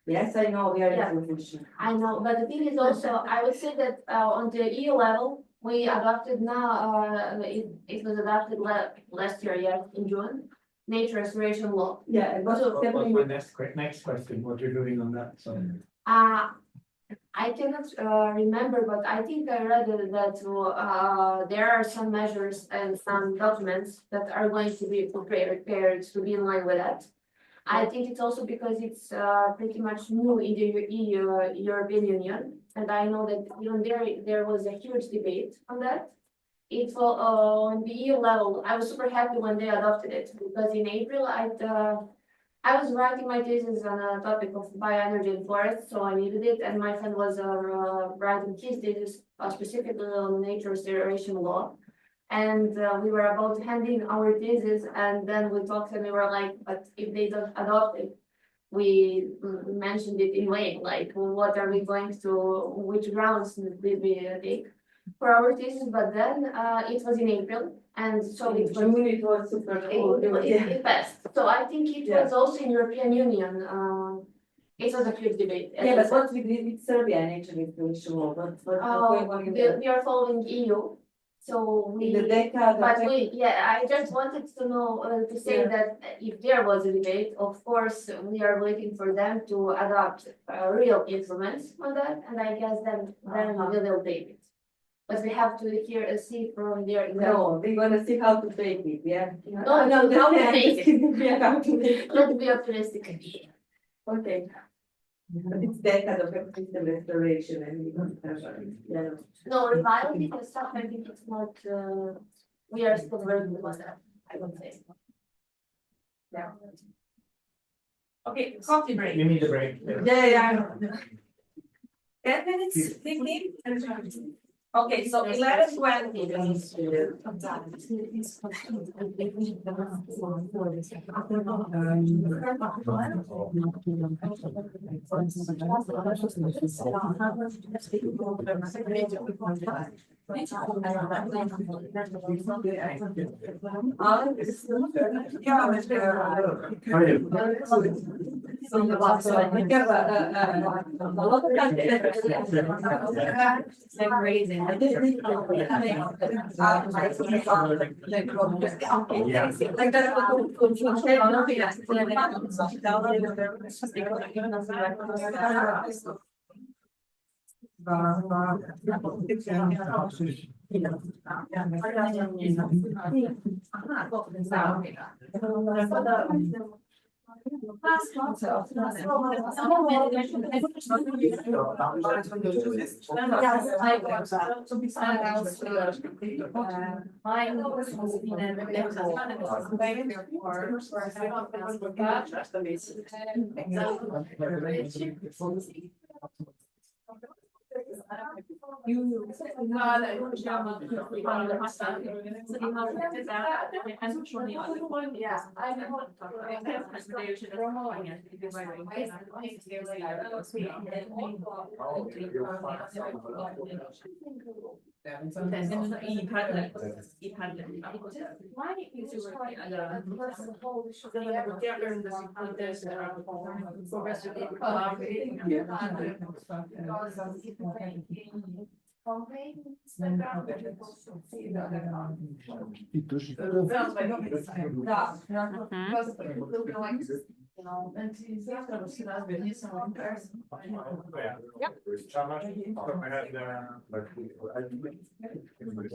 Yes, I know we are in position. I know, but the thing is also, I would say that on the EU level, we adopted now, it was adopted last year, in June, nature restoration law. Yeah, and what's What's happening my with next question, what you're doing on that, so. I cannot remember, but I think I read that there are some measures and some documents that are going to be prepared to be in line with that. I think it's also because it's pretty much new in the European Union, and I know that even there was a huge debate on that. It's on the EU level. I was super happy when they adopted it because in April I was writing my thesis on a topic of bioenergy and forests, so I needed it, and my friend was writing his thesis specifically on nature restoration law. And we were about handing our thesis, and then we talked and we were like, but if they don't adopt it, we mentioned it in vain, like what are we going to, which grounds did we take for our thesis? But then it was in April, and so it was super cool. It passed. So I think it was also in European Union. It was a huge debate. Yeah, but what we did with Serbia and nature restoration law, what's going on in there? We are following EU. So we, I just wanted to know, to say that if there was a debate, of course, we are waiting for them to adopt real instruments on that, and I guess then we will take it. But we have to see from their example. No, we're gonna see how to take it, yeah. No, how to take it. Yeah, how to take it. Let's be optimistic. Okay. But it's that kind of ecosystem restoration and No, revival and stuff, I think it's not, we are still working on that, I would say. Yeah. Okay, coffee break. You need a break. Yeah. 10 minutes, thinking. Okay, so 11:20.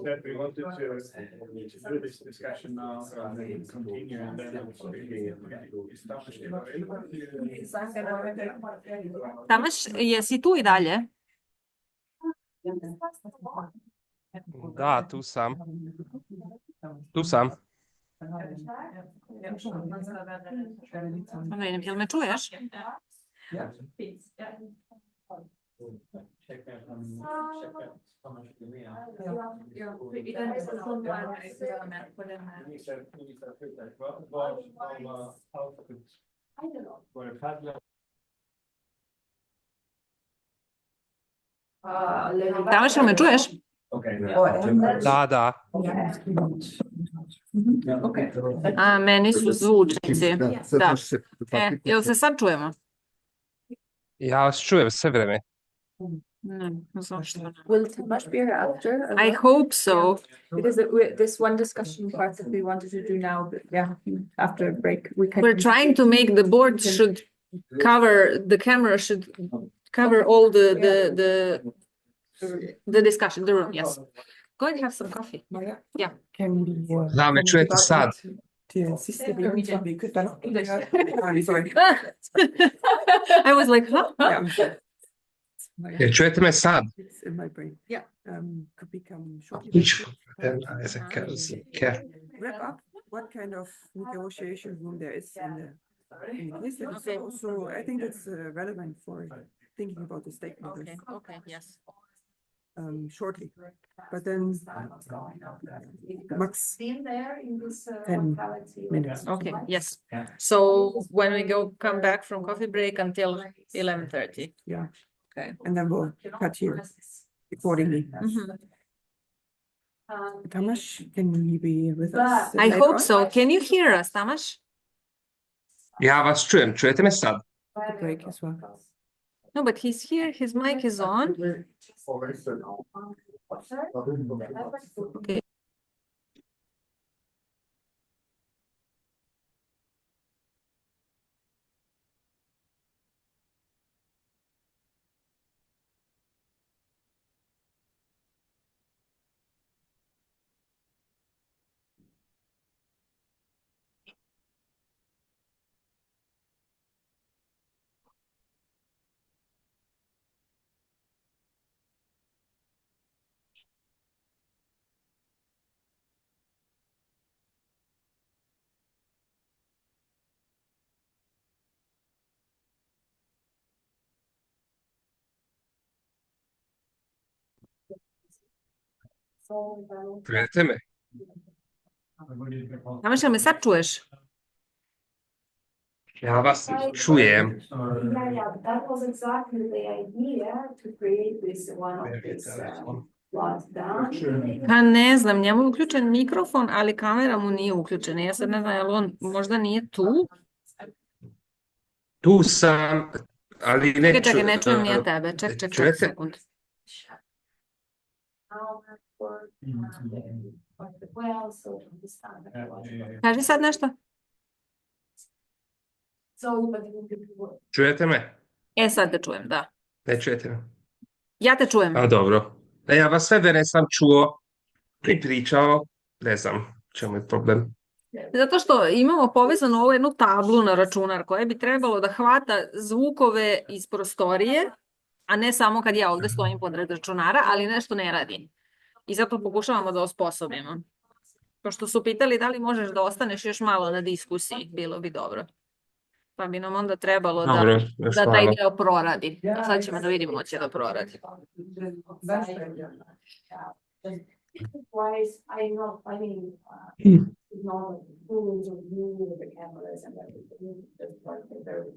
That we wanted to do this discussion now and then continue and then Tamas, jesi tu I dalje? Da, tu sam. Tu sam. Jel me čuješ? Tamas, jel me čuješ? Da. A, meni su zvučnici. Da. Jel se sad čujemo? Ja vas čujem sve vreme. Will Tamas be here after? I hope so. Because this one discussion part that we wanted to do now, but yeah, after a break, We're trying to make the board should cover, the camera should cover all the discussion, the room, yes. Go and have some coffee. Yeah. Da me čujete sad. I was like, huh? Jel čujete me sad? It's in my brain. Yeah. Could become short. Wrap up what kind of negotiation room there is in the case. Okay. So I think it's relevant for thinking about the stakeholders. Okay, yes. Shortly, but then max Been there in this 10 minutes. Okay, yes. So when we come back from coffee break until 11:30. Yeah. Okay. And then we'll cut here accordingly. Tamas, can you be with us? I hope so. Can you hear us, Tamas? Ja vas čujem, čujete me sad? The break as well. No, but he's here. His mic is on. Okay. Čujete me? Tamaš, jel me sad čuješ? Ja vas čujem. Yeah, that was exactly the idea to create this one of this lockdown. Pa ne znam, njemu je uključen mikrofon, ali kamera mu nije uključena. Ja sad ne znam, jel on možda nije tu? Tu sam, ali ne Čekaj, ne čujem ni ja tebe. Ček, Čujete? sekund. Kaži sad nešto. Čujete me? E, sad te čujem, da. Ne čujete me? Ja te čujem. A dobro. Ja vas sve ne sam čuo i pričao. Ne znam čemu je problem. Zato što imamo povezanu ovu jednu tablu na računar koja bi trebalo da hvata zvukove iz prostorije, a ne samo kad ja ovde stojim pored računara, ali nešto ne radi. I zato pokušavamo da osposobimo. Pošto su pitali da li možeš da ostaneš još malo na diskusiji, bilo bi dobro. Pa bi nam onda trebalo Dobro, da taj deo proradi. A sad ćemo da vidimo hoće da proradi. I know, I mean, no, tools of view the cameras and everything, just like very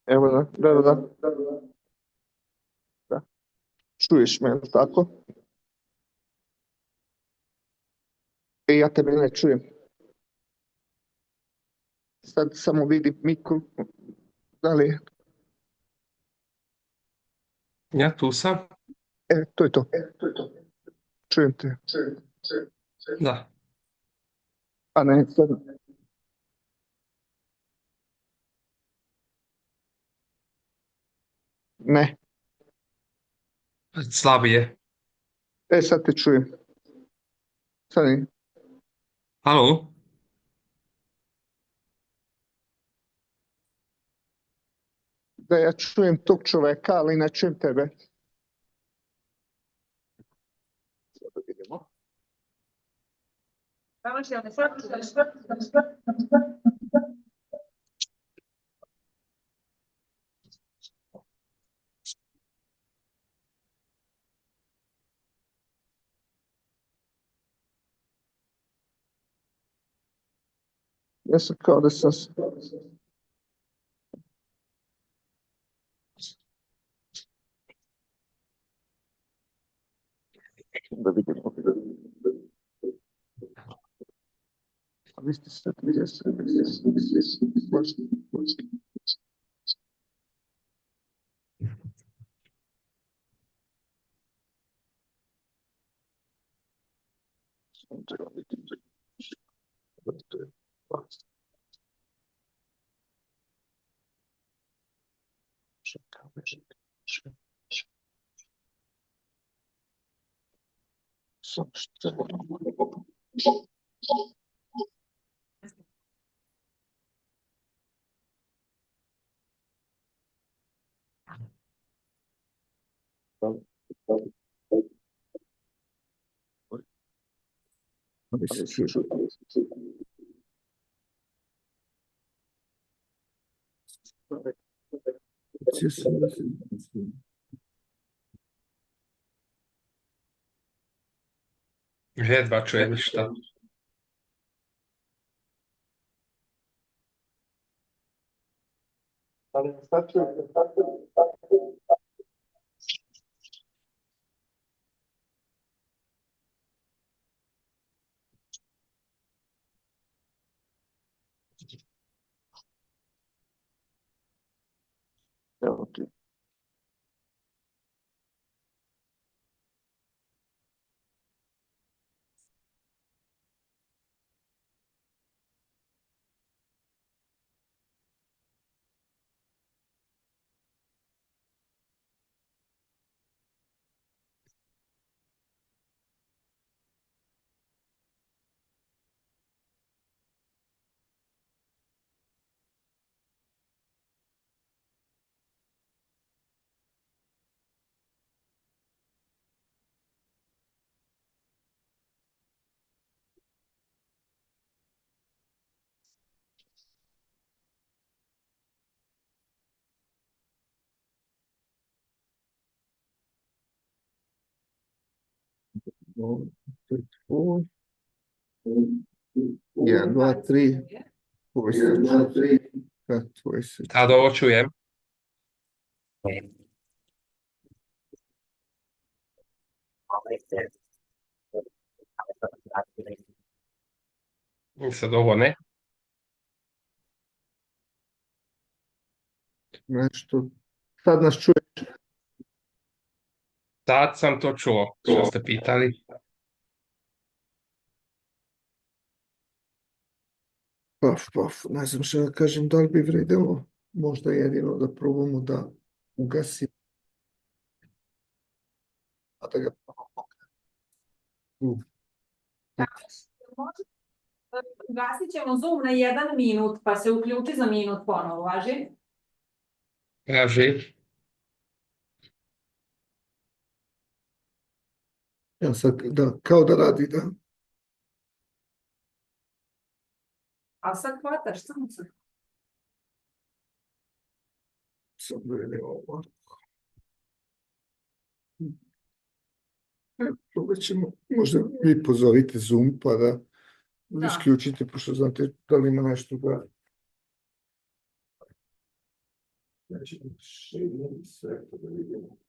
Evo da. Čuješ me, jel' tako? Ja tebe ne čujem. Sad samo vidim mikro. Da li... Ja, tu sam. To je to. Čujem te. Da. A ne, sad... Ne. Slabije. Sad te čujem. Sad ne. Halo? Da ja čujem tog čoveka, ali ne čujem tebe. Sad da vidimo. Ja sam kao da sam... Da vidimo. A vi ste sad gdje se... Jedva čujem ništa. Evo ti. 1, 2, 1, 2, 3. Ovo se Sad ovo čujem. Sad ovo ne. nešto. Sad nas čuješ. Sad sam to čuo, što ste pitali. Paf, ne znam što da kažem, da li bi vredilo možda jedino da probamo da ugasimo. A da ga Ugasit ćemo Zoom na 1 minut, pa se uključi za minut ponovo, važi? Važi. Ja sad, da, kao da radi, da. A sad hvataš sunce. Sam da vidim ovo. Probat ćemo, možda vi pozovite Zoom pa da isključite, pošto znate da li ima nešto da... Znači, šednem sve to da vidimo.